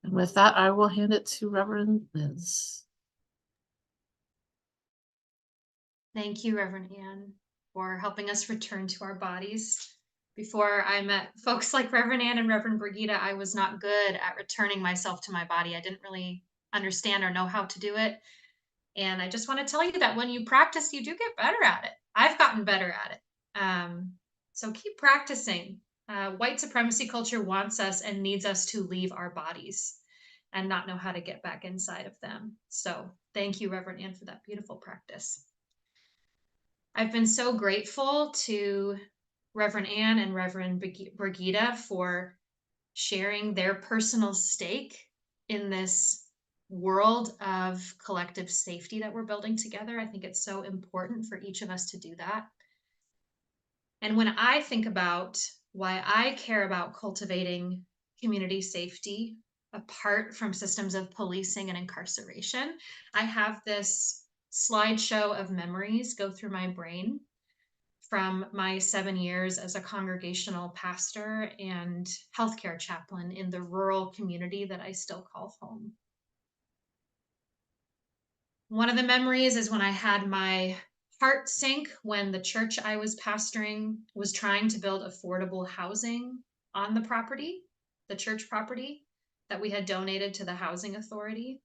And with that, I will hand it to Reverend Liz. Thank you, Reverend Ann, for helping us return to our bodies. Before I met folks like Reverend Ann and Reverend Brigida, I was not good at returning myself to my body. I didn't really understand or know how to do it. And I just want to tell you that when you practice, you do get better at it. I've gotten better at it. So keep practicing. White supremacy culture wants us and needs us to leave our bodies and not know how to get back inside of them. So thank you, Reverend Ann, for that beautiful practice. I've been so grateful to Reverend Ann and Reverend Brigida for sharing their personal stake in this world of collective safety that we're building together. I think it's so important for each of us to do that. And when I think about why I care about cultivating community safety apart from systems of policing and incarceration, I have this slideshow of memories go through my brain from my 7 years as a congregational pastor and healthcare chaplain in the rural community that I still call home. One of the memories is when I had my heart sink when the church I was pastoring was trying to build affordable housing on the property, the church property that we had donated to the housing authority.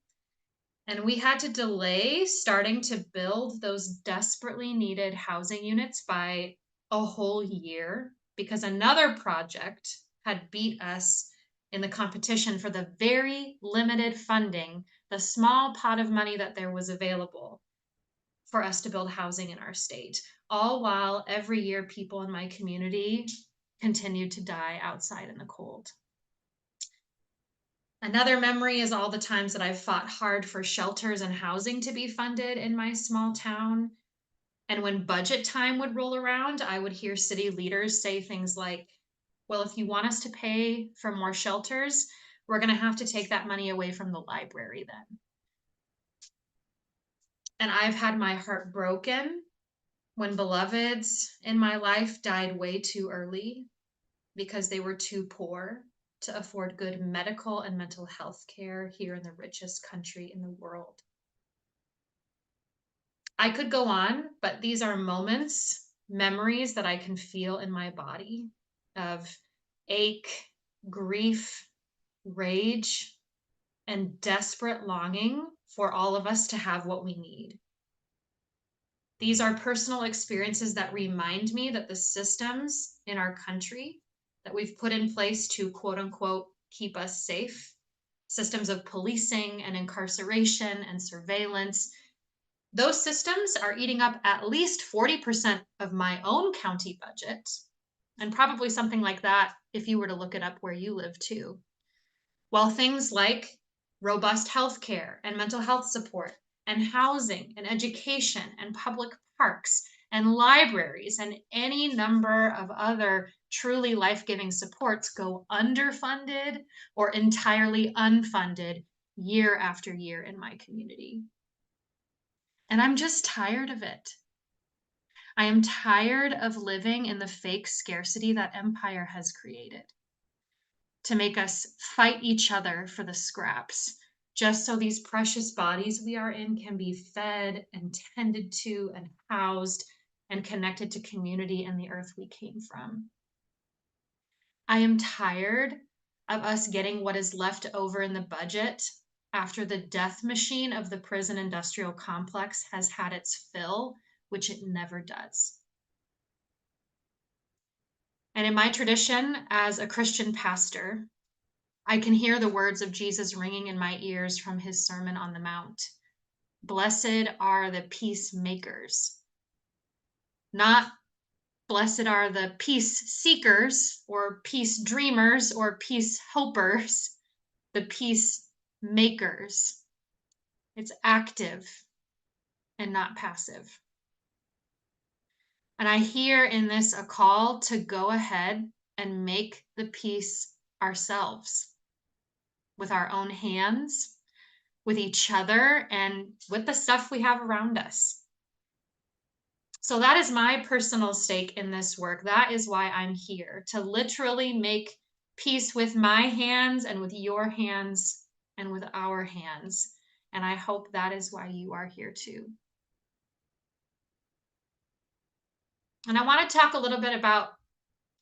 And we had to delay starting to build those desperately needed housing units by a whole year because another project had beat us in the competition for the very limited funding, the small pot of money that there was available for us to build housing in our state, all while every year people in my community continued to die outside in the cold. Another memory is all the times that I've fought hard for shelters and housing to be funded in my small town. And when budget time would roll around, I would hear city leaders say things like, well, if you want us to pay for more shelters, we're going to have to take that money away from the library then. And I've had my heart broken when beloveds in my life died way too early because they were too poor to afford good medical and mental health care here in the richest country in the world. I could go on, but these are moments, memories that I can feel in my body of ache, grief, rage, and desperate longing for all of us to have what we need. These are personal experiences that remind me that the systems in our country that we've put in place to quote unquote keep us safe, systems of policing and incarceration and surveillance, those systems are eating up at least 40% of my own county budget, and probably something like that if you were to look it up where you live too. While things like robust healthcare and mental health support and housing and education and public parks and libraries and any number of other truly life-giving supports go underfunded or entirely unfunded year after year in my community. And I'm just tired of it. I am tired of living in the fake scarcity that empire has created to make us fight each other for the scraps, just so these precious bodies we are in can be fed and tended to and housed and connected to community and the earth we came from. I am tired of us getting what is left over in the budget after the death machine of the prison industrial complex has had its fill, which it never does. And in my tradition as a Christian pastor, I can hear the words of Jesus ringing in my ears from his Sermon on the Mount. Blessed are the peacemakers, not blessed are the peace seekers or peace dreamers or peace hopers, the peacemakers. It's active and not passive. And I hear in this a call to go ahead and make the peace ourselves with our own hands, with each other, and with the stuff we have around us. So that is my personal stake in this work. That is why I'm here, to literally make peace with my hands and with your hands and with our hands. And I hope that is why you are here too. And I want to talk a little bit about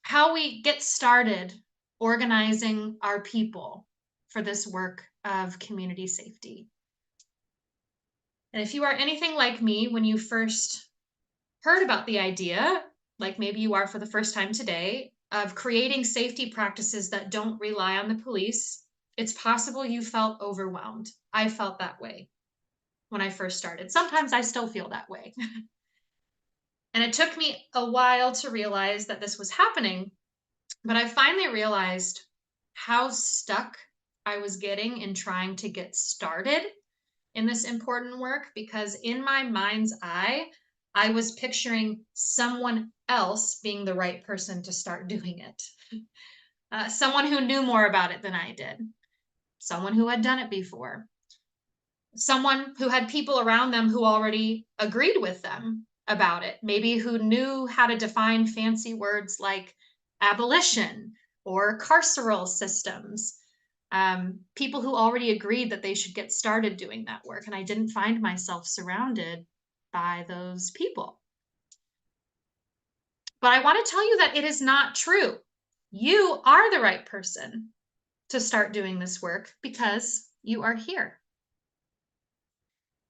how we get started organizing our people for this work of community safety. And if you are anything like me, when you first heard about the idea, like maybe you are for the first time today, of creating safety practices that don't rely on the police, it's possible you felt overwhelmed. I felt that way when I first started. Sometimes I still feel that way. And it took me a while to realize that this was happening, but I finally realized how stuck I was getting in trying to get started in this important work, because in my mind's eye, I was picturing someone else being the right person to start doing it. Someone who knew more about it than I did, someone who had done it before, someone who had people around them who already agreed with them about it, maybe who knew how to define fancy words like abolition or carceral systems, people who already agreed that they should get started doing that work. And I didn't find myself surrounded by those people. But I want to tell you that it is not true. You are the right person to start doing this work because you are here.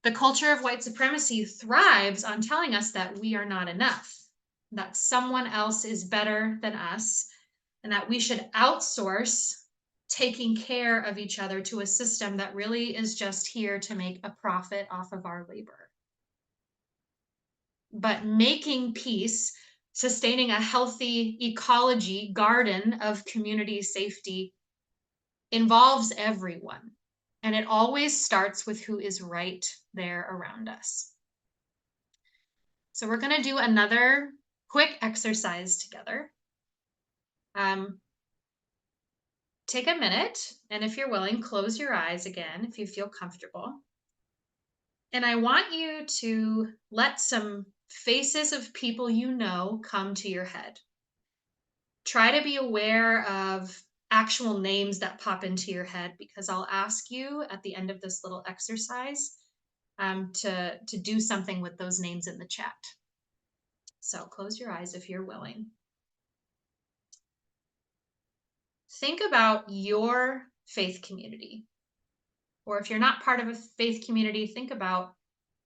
The culture of white supremacy thrives on telling us that we are not enough, that someone else is better than us, and that we should outsource taking care of each other to a system that really is just here to make a profit off of our labor. But making peace, sustaining a healthy ecology, garden of community safety involves everyone. And it always starts with who is right there around us. So we're going to do another quick exercise together. Take a minute, and if you're willing, close your eyes again if you feel comfortable. And I want you to let some faces of people you know come to your head. Try to be aware of actual names that pop into your head, because I'll ask you at the end of this little exercise to do something with those names in the chat. So close your eyes if you're willing. Think about your faith community. Or if you're not part of a faith community, think about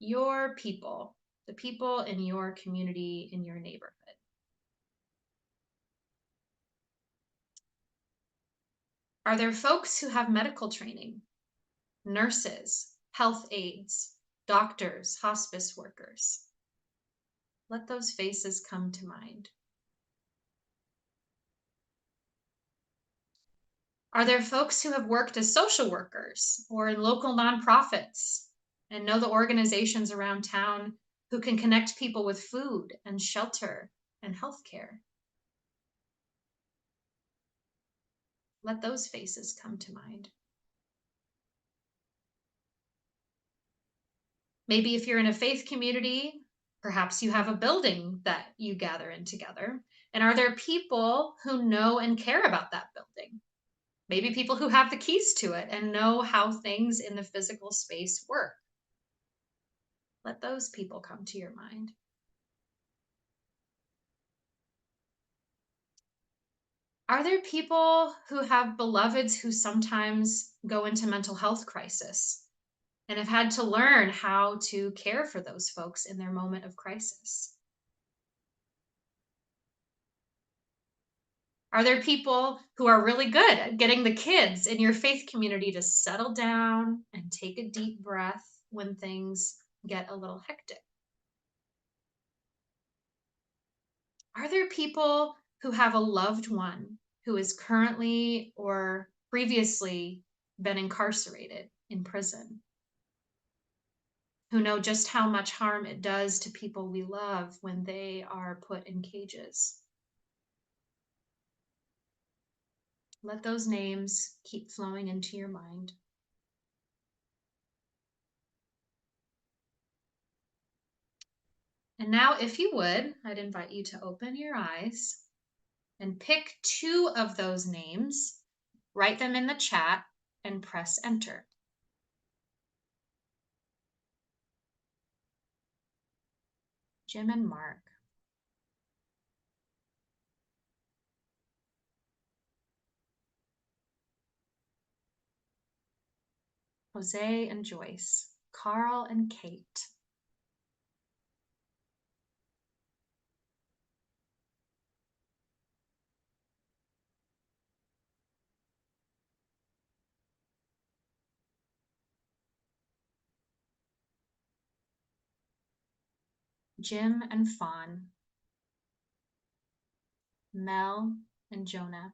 your people, the people in your community, in your neighborhood. Are there folks who have medical training? Nurses, health aides, doctors, hospice workers? Let those faces come to mind. Are there folks who have worked as social workers or in local nonprofits and know the organizations around town who can connect people with food and shelter and healthcare? Let those faces come to mind. Maybe if you're in a faith community, Perhaps you have a building that you gather in together. And are there people who know and care about that building? Maybe people who have the keys to it and know how things in the physical space work. Let those people come to your mind. Are there people who have beloveds who sometimes go into mental health crisis and have had to learn how to care for those folks in their moment of crisis? Are there people who are really good at getting the kids in your faith community to settle down and take a deep breath when things get a little hectic? Are there people who have a loved one who is currently or previously been incarcerated in prison, who know just how much harm it does to people we love when they are put in cages? Let those names keep flowing into your mind. And now, if you would, I'd invite you to open your eyes and pick 2 of those names, write them in the chat, and press enter. Jim and Mark. Jose and Joyce. Carl and Kate. Jim and Fawn. Mel and Jonah.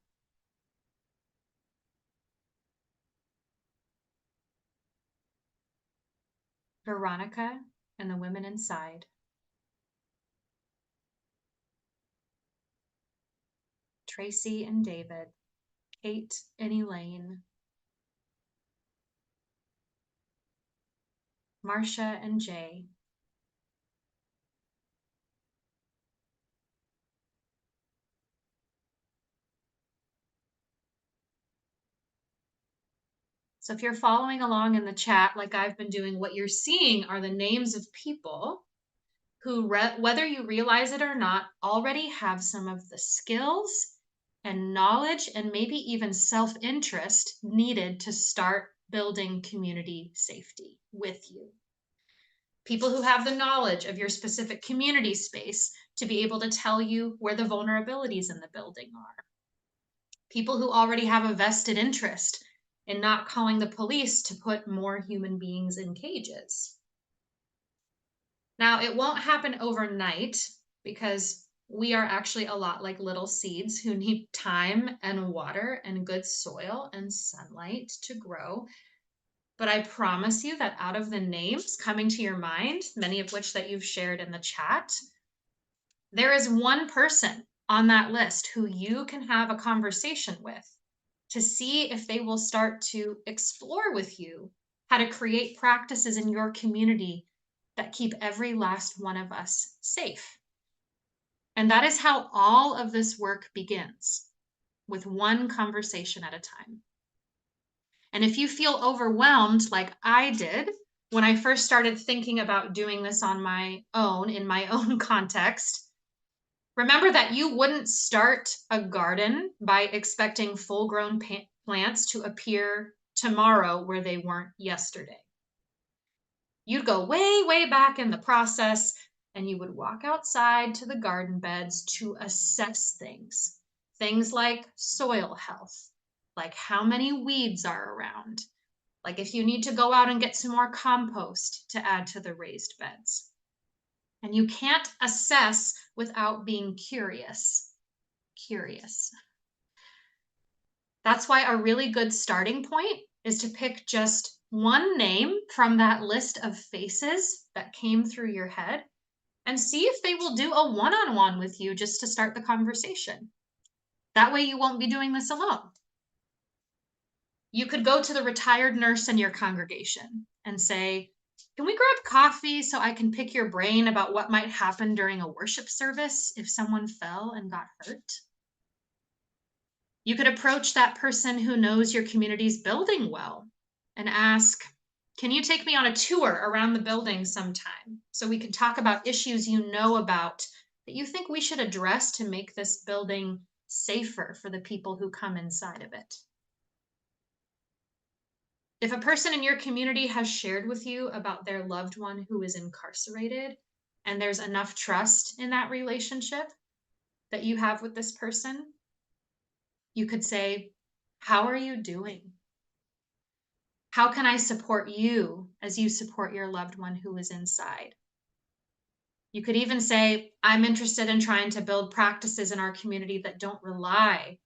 Veronica and the women inside. Tracy and David. Kate and Elaine. Marcia and Jay. So if you're following along in the chat like I've been doing, what you're seeing are the names of people who, whether you realize it or not, already have some of the skills and knowledge and maybe even self-interest needed to start building community safety with you. People who have the knowledge of your specific community space to be able to tell you where the vulnerabilities in the building are. People who already have a vested interest in not calling the police to put more human beings in cages. Now, it won't happen overnight because we are actually a lot like little seeds who need time and water and good soil and sunlight to grow. But I promise you that out of the names coming to your mind, many of which that you've shared in the chat, there is one person on that list who you can have a conversation with to see if they will start to explore with you how to create practices in your community that keep every last one of us safe. And that is how all of this work begins, with one conversation at a time. And if you feel overwhelmed like I did when I first started thinking about doing this on my own, in my own context, remember that you wouldn't start a garden by expecting full-grown plants to appear tomorrow where they weren't yesterday. You'd go way, way back in the process, and you would walk outside to the garden beds to assess things. Things like soil health, like how many weeds are around, like if you need to go out and get some more compost to add to the raised beds. And you can't assess without being curious. That's why a really good starting point is to pick just one name from that list of faces that came through your head and see if they will do a one-on-one with you just to start the conversation. That way you won't be doing this alone. You could go to the retired nurse in your congregation and say, Can we grab coffee so I can pick your brain about what might happen during a worship service if someone fell and got hurt? You could approach that person who knows your community's building well and ask, can you take me on a tour around the building sometime so we can talk about issues you know about that you think we should address to make this building safer for the people who come inside of it? If a person in your community has shared with you about their loved one who is incarcerated, and there's enough trust in that relationship that you have with this person, you could say, how are you doing? How can I support you as you support your loved one who is inside? You could even say, I'm interested in trying to build practices in our community that don't rely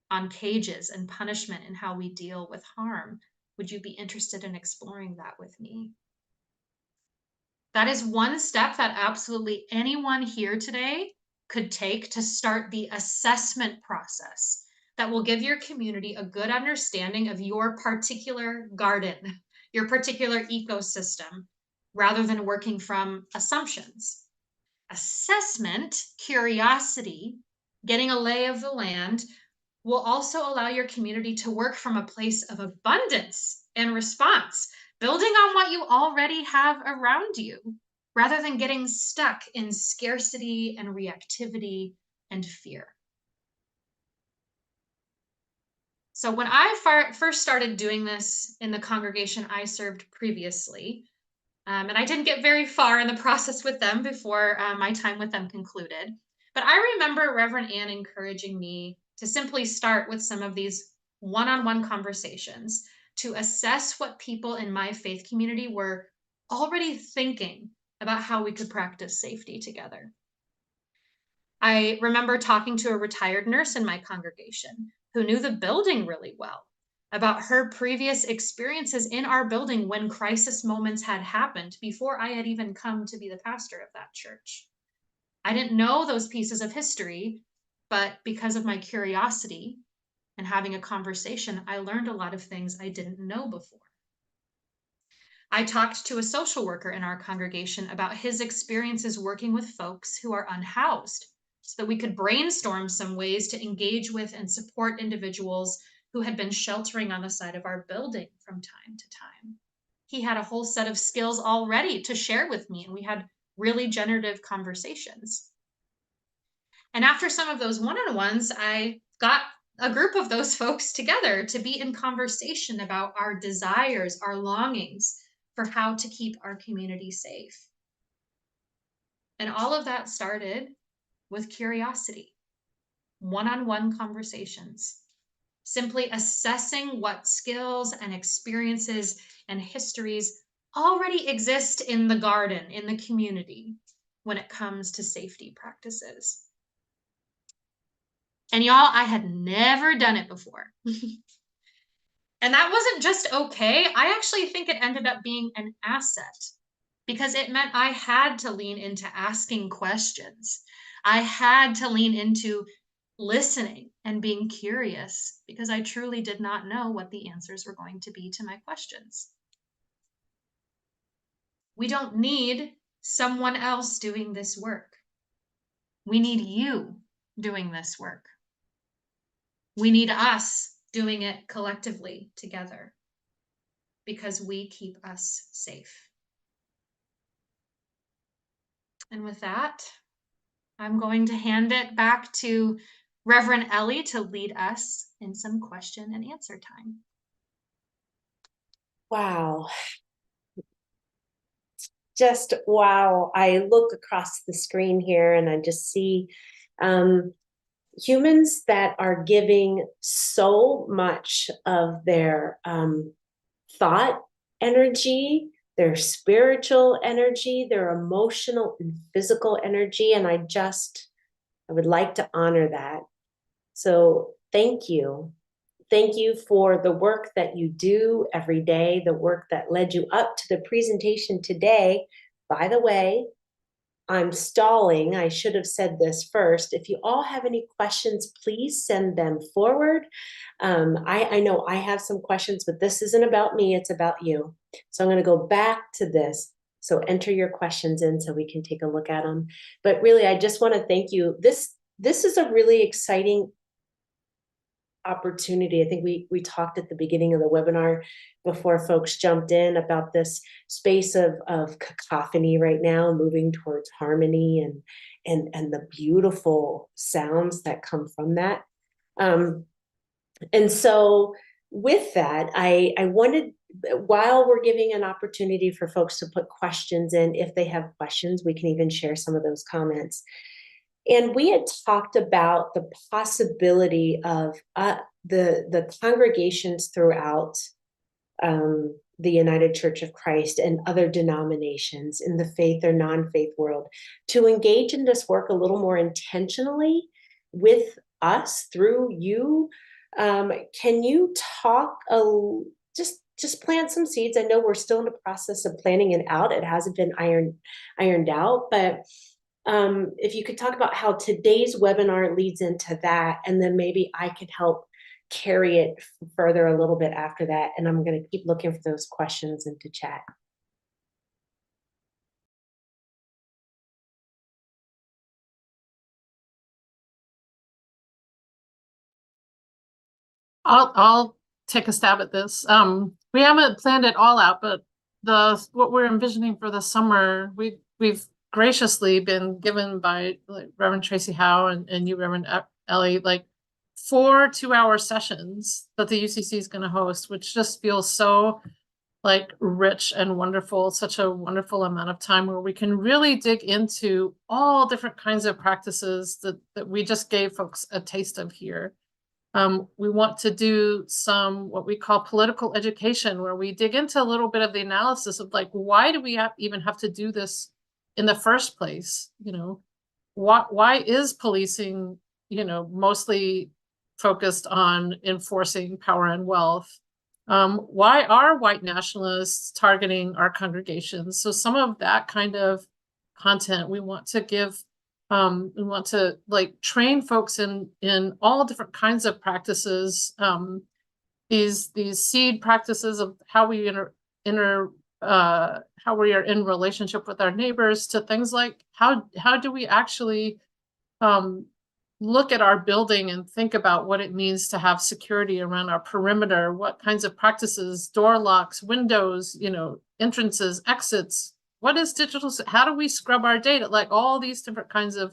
on cages and punishment in how we deal with harm. Would you be interested in exploring that with me? That is one step that absolutely anyone here today could take to start the assessment process that will give your community a good understanding of your particular garden, your particular ecosystem, rather than working from assumptions. Assessment, curiosity, getting a lay of the land, will also allow your community to work from a place of abundance and response, building on what you already have around you, rather than getting stuck in scarcity and reactivity and fear. So when I first started doing this in the congregation I served previously, and I didn't get very far in the process with them before my time with them concluded, but I remember Reverend Ann encouraging me to simply start with some of these one-on-one conversations to assess what people in my faith community were already thinking about how we could practice safety together. I remember talking to a retired nurse in my congregation who knew the building really well, about her previous experiences in our building when crisis moments had happened before I had even come to be the pastor of that church. I didn't know those pieces of history, but because of my curiosity and having a conversation, I learned a lot of things I didn't know before. I talked to a social worker in our congregation about his experiences working with folks who are unhoused, so that we could brainstorm some ways to engage with and support individuals who had been sheltering on the side of our building from time to time. He had a whole set of skills already to share with me, and we had really generative conversations. And after some of those one-on-ones, I got a group of those folks together to be in conversation about our desires, our longings for how to keep our community safe. And all of that started with curiosity, one-on-one conversations, simply assessing what skills and experiences and histories already exist in the garden, in the community, when it comes to safety practices. And y'all, I had never done it before. And that wasn't just okay. I actually think it ended up being an asset, because it meant I had to lean into asking questions. I had to lean into listening and being curious, because I truly did not know what the answers were going to be to my questions. We don't need someone else doing this work. We need you doing this work. We need us doing it collectively together, because we keep us safe. And with that, I'm going to hand it back to Reverend Ellie to lead us in some question and answer time. Wow. Just wow. I look across the screen here and I just see humans that are giving so much of their thought energy, their spiritual energy, their emotional and physical energy. And I would like to honor that. So thank you. Thank you for the work that you do every day, the work that led you up to the presentation today. By the way, I'm stalling. I should have said this first. If you all have any questions, please send them forward. I know I have some questions, but this isn't about me, it's about you. So I'm going to go back to this. So enter your questions in so we can take a look at them. But really, I just want to thank you. This is a really exciting opportunity. I think we talked at the beginning of the webinar before folks jumped in about this space of cacophony right now, moving towards harmony and the beautiful sounds that come from that. And so with that, I wanted, while we're giving an opportunity for folks to put questions in, if they have questions, we can even share some of those comments. And we had talked about the possibility of the congregations throughout the United Church of Christ and other denominations in the faith or non-faith world to engage in this work a little more intentionally with us through you. Can you talk just plant some seeds? I know we're still in the process of planning it out. It hasn't been ironed out, but if you could talk about how today's webinar leads into that, and then maybe I could help carry it further a little bit after that. And I'm going to keep looking for those questions into chat. I'll take a stab at this. We haven't planned it all out, but what we're envisioning for the summer, we've graciously been given by like Reverend Tracy Howe and you, Reverend Ellie, like 4 2-hour sessions that the UCC is going to host, which just feels so like rich and wonderful, such a wonderful amount of time where we can really dig into all different kinds of practices that we just gave folks a taste of here. We want to do some what we call political education, where we dig into a little bit of the analysis of like, why do we even have to do this in the first place? You know, why is policing, you know, mostly focused on enforcing power and wealth? Why are white nationalists targeting our congregations? So some of that kind of content we want to give. We want to like train folks in all different kinds of practices. These seed practices of how we how we are in relationship with our neighbors, to things like how do we actually look at our building and think about what it means to have security around our perimeter, what kinds of practices, door locks, windows, you know, entrances, exits. What is digital? How do we scrub our data? Like all these different kinds of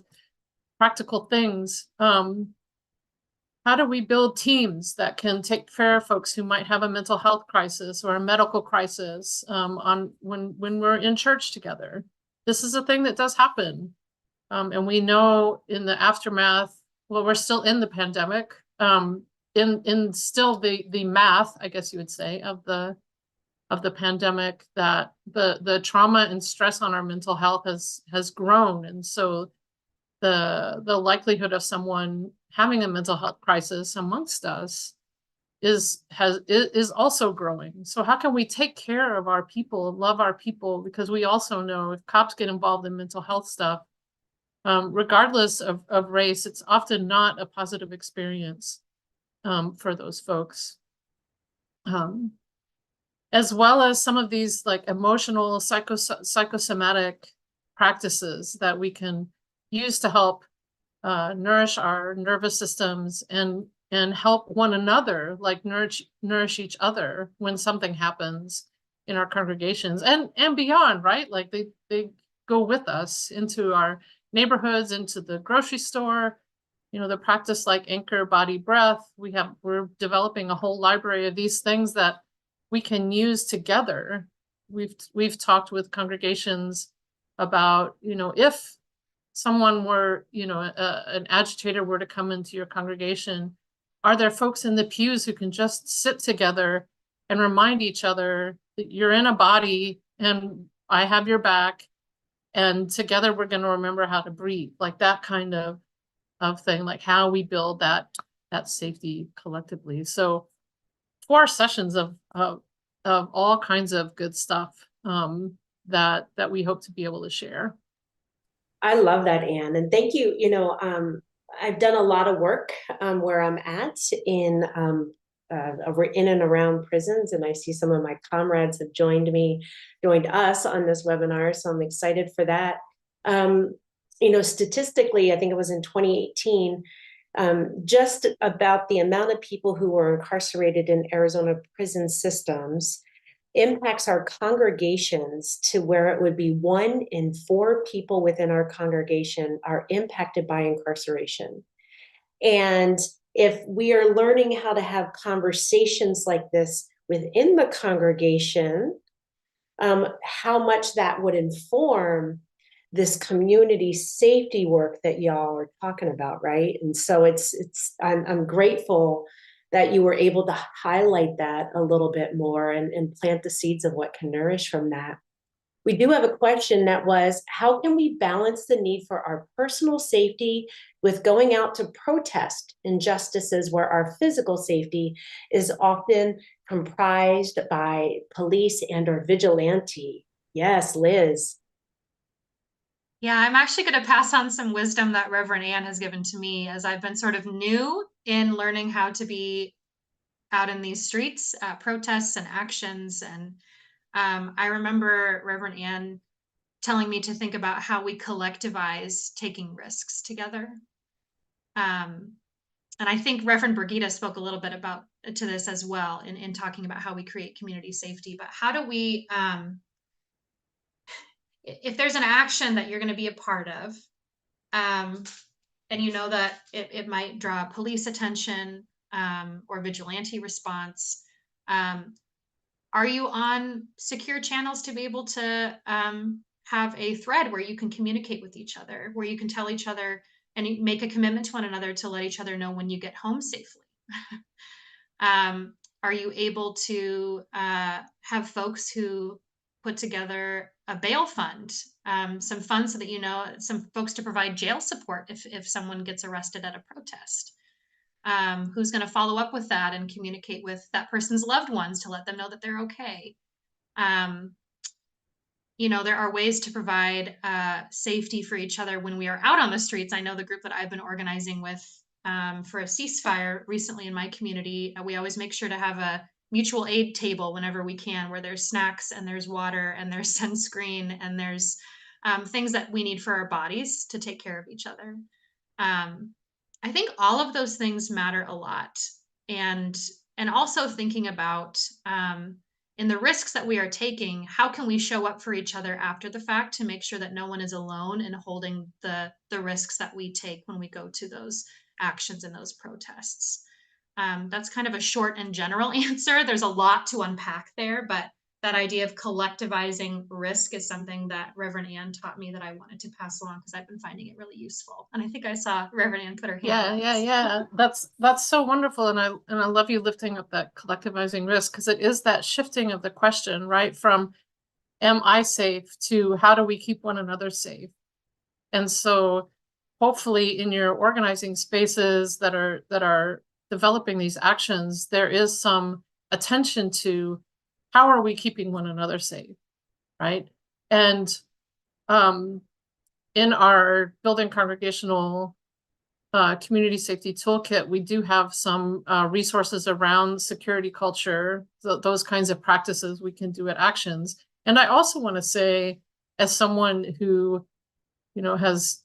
practical things. How do we build teams that can take care of folks who might have a mental health crisis or a medical crisis on when we're in church together? This is a thing that does happen. And we know in the aftermath, well, we're still in the pandemic, in still the math, I guess you would say, of the pandemic, that the trauma and stress on our mental health has grown. And so the likelihood of someone having a mental health crisis amongst us is also growing. So how can we take care of our people, love our people? Because we also know if cops get involved in mental health stuff, regardless of race, it's often not a positive experience for those folks. As well as some of these like emotional psychosomatic practices that we can use to help nourish our nervous systems and help one another, like nourish each other when something happens in our congregations and beyond, right? Like they go with us into our neighborhoods, into the grocery store. You know, the practice like anchor, body, breath. We're developing a whole library of these things that we can use together. We've talked with congregations about, you know, if someone were, you know, an agitator were to come into your congregation, are there folks in the pews who can just sit together and remind each other that you're in a body and I have your back, and together we're going to remember how to breathe, like that kind of thing, like how we build that safety collectively. So 4 sessions of all kinds of good stuff that we hope to be able to share. I love that, Anne, and thank you. I've done a lot of work where I'm at in and around prisons, and I see some of my comrades have joined us on this webinar, so I'm excited for that. Statistically, I think it was in 2018, just about the amount of people who were incarcerated in Arizona prison systems impacts our congregations to where it would be 1 in 4 people within our congregation are impacted by incarceration. And if we are learning how to have conversations like this within the congregation, how much that would inform this community safety work that y'all are talking about, right? And so I'm grateful that you were able to highlight that a little bit more and plant the seeds of what can nourish from that. We do have a question that was, how can we balance the need for our personal safety with going out to protest injustices where our physical safety is often comprised by police and or vigilante? Yes, Liz. Yeah, I'm actually going to pass on some wisdom that Reverend Ann has given to me as I've been sort of new in learning how to be out in these streets, protests and actions. And I remember Reverend Ann telling me to think about how we collectivize taking risks together. And I think Reverend Brigida spoke a little bit to this as well in talking about how we create community safety. But how do we, if there's an action that you're going to be a part of, and you know that it might draw police attention or vigilante response, are you on secure channels to be able to have a thread where you can communicate with each other, where you can tell each other and make a commitment to one another to let each other know when you get home safely? Are you able to have folks who put together a bail fund, some funds so that some folks to provide jail support if someone gets arrested at a protest? Who's going to follow up with that and communicate with that person's loved ones to let them know that they're okay? There are ways to provide safety for each other when we are out on the streets. I know the group that I've been organizing with for a ceasefire recently in my community, we always make sure to have a mutual aid table whenever we can, where there's snacks and there's water and there's sunscreen and there's things that we need for our bodies to take care of each other. I think all of those things matter a lot. And also thinking about in the risks that we are taking, how can we show up for each other after the fact to make sure that no one is alone in holding the risks that we take when we go to those actions and those protests? That's kind of a short and general answer. There's a lot to unpack there, but that idea of collectivizing risk is something that Reverend Ann taught me that I wanted to pass along because I've been finding it really useful. And I think I saw Reverend Ann put her hand up. Yeah. That's so wonderful. And I love you lifting up that collectivizing risk, because it is that shifting of the question, right? From am I safe to how do we keep one another safe? And so hopefully in your organizing spaces that are developing these actions, there is some attention to how are we keeping one another safe, right? And in our Building Congregational Community Safety Toolkit, we do have some resources around security culture, those kinds of practices we can do at actions. And I also want to say, as someone who, has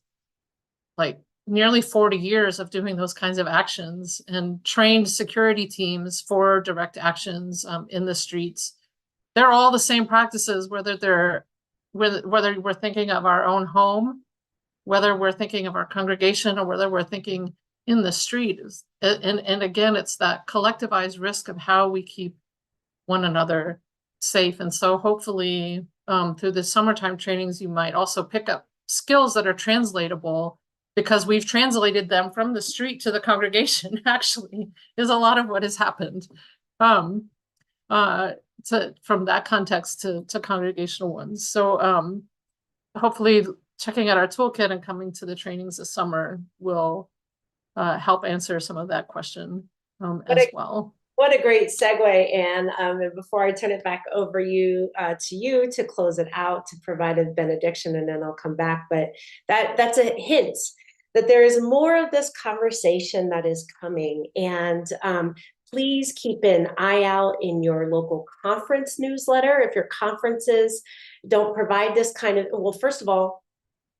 like nearly 40 years of doing those kinds of actions and trained security teams for direct actions in the streets, they're all the same practices, whether we're thinking of our own home, whether we're thinking of our congregation, or whether we're thinking in the street. And again, it's that collectivized risk of how we keep one another safe. And so hopefully through the summertime trainings, you might also pick up skills that are translatable, because we've translated them from the street to the congregation, actually, is a lot of what has happened from that context to congregational ones. So hopefully checking out our toolkit and coming to the trainings this summer will help answer some of that question as well. What a great segue, Anne. And before I turn it back over to you to close it out, to provide a benediction, and then I'll come back. But that's a hint that there is more of this conversation that is coming. And please keep an eye out in your local conference newsletter. If your conferences don't provide this kind of, well, first of all,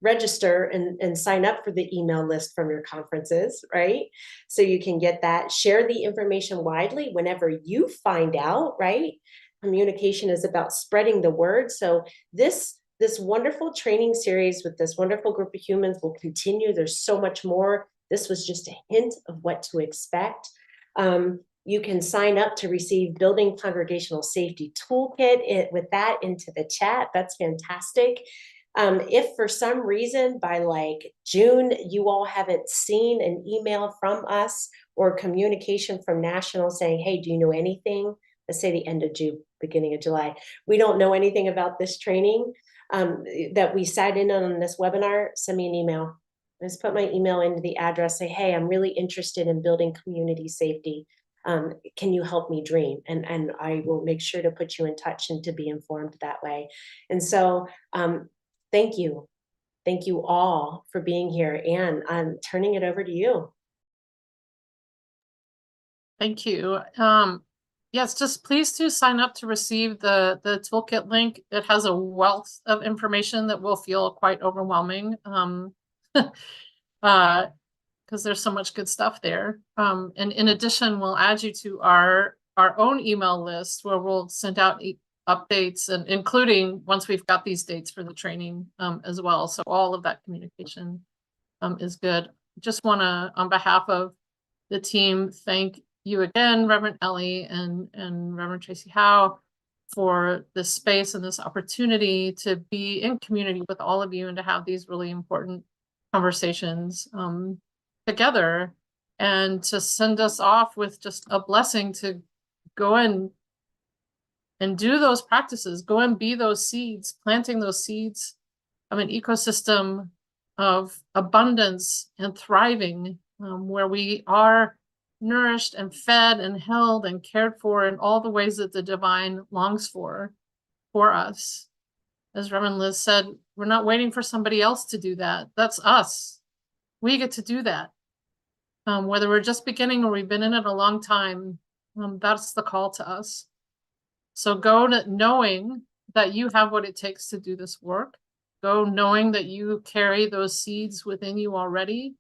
register and sign up for the email list from your conferences, right? So you can get that. Share the information widely whenever you find out, right? Communication is about spreading the word. So this wonderful training series with this wonderful group of humans will continue. There's so much more. This was just a hint of what to expect. You can sign up to receive Building Congregational Safety Toolkit with that into the chat. That's fantastic. If for some reason by like June, you all haven't seen an email from us or communication from National saying, hey, do you know anything? Let's say the end of June, beginning of July. We don't know anything about this training that we sat in on this webinar, send me an email. Just put my email into the address, say, hey, I'm really interested in building community safety. Can you help me dream? And I will make sure to put you in touch and to be informed that way. And so thank you. Thank you all for being here. Anne, I'm turning it over to you. Thank you. Yes, just please do sign up to receive the toolkit link. It has a wealth of information that will feel quite overwhelming because there's so much good stuff there. And in addition, we'll add you to our own email list where we'll send out updates, and including once we've got these dates for the training as well. So all of that communication is good. Just want to, on behalf of the team, thank you again, Reverend Ellie and Reverend Tracy Howe, for this space and this opportunity to be in community with all of you and to have these really important conversations together, and to send us off with just a blessing to go and do those practices, go and be those seeds, planting those seeds of an ecosystem of abundance and thriving, where we are nourished and fed and held and cared for in all the ways that the divine longs for us. As Reverend Liz said, we're not waiting for somebody else to do that. That's us. We get to do that. Whether we're just beginning or we've been in it a long time, that's the call to us. So go knowing that you have what it takes to do this work. Go knowing that you carry those seeds within you already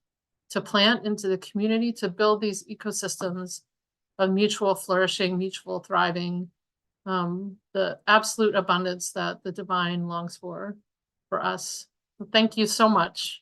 to plant into the community, to build these ecosystems of mutual flourishing, mutual thriving, the absolute abundance that the divine longs for us. So thank you so much.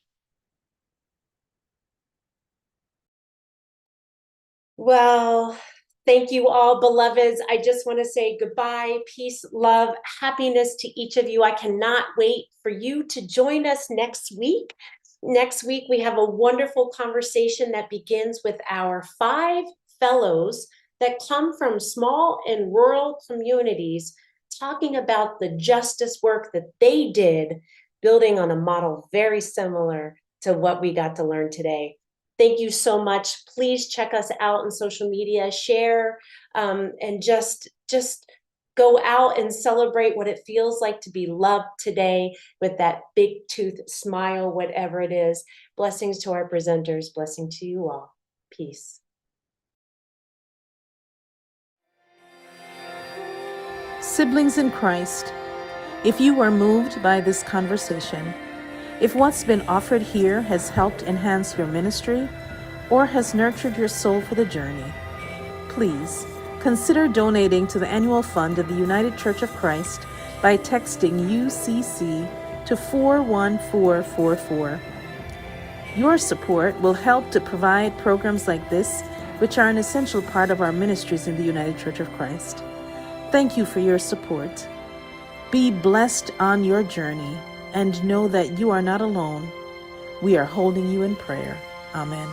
Well, thank you all, beloveds. I just want to say goodbye, peace, love, happiness to each of you. I cannot wait for you to join us next week. Next week, we have a wonderful conversation that begins with our 5 fellows that come from small and rural communities, talking about the justice work that they did, building on a model very similar to what we got to learn today. Thank you so much. Please check us out on social media, share, and just go out and celebrate what it feels like to be loved today with that big tooth smile, whatever it is. Blessings to our presenters. Blessing to you all. Peace. Siblings in Christ, if you are moved by this conversation, if what's been offered here has helped enhance your ministry or has nurtured your soul for the journey, please consider donating to the annual fund of the United Church of Christ by texting UCC to 41444. Your support will help to provide programs like this, which are an essential part of our ministries in the United Church of Christ. Thank you for your support. Be blessed on your journey and know that you are not alone. We are holding you in prayer. Amen.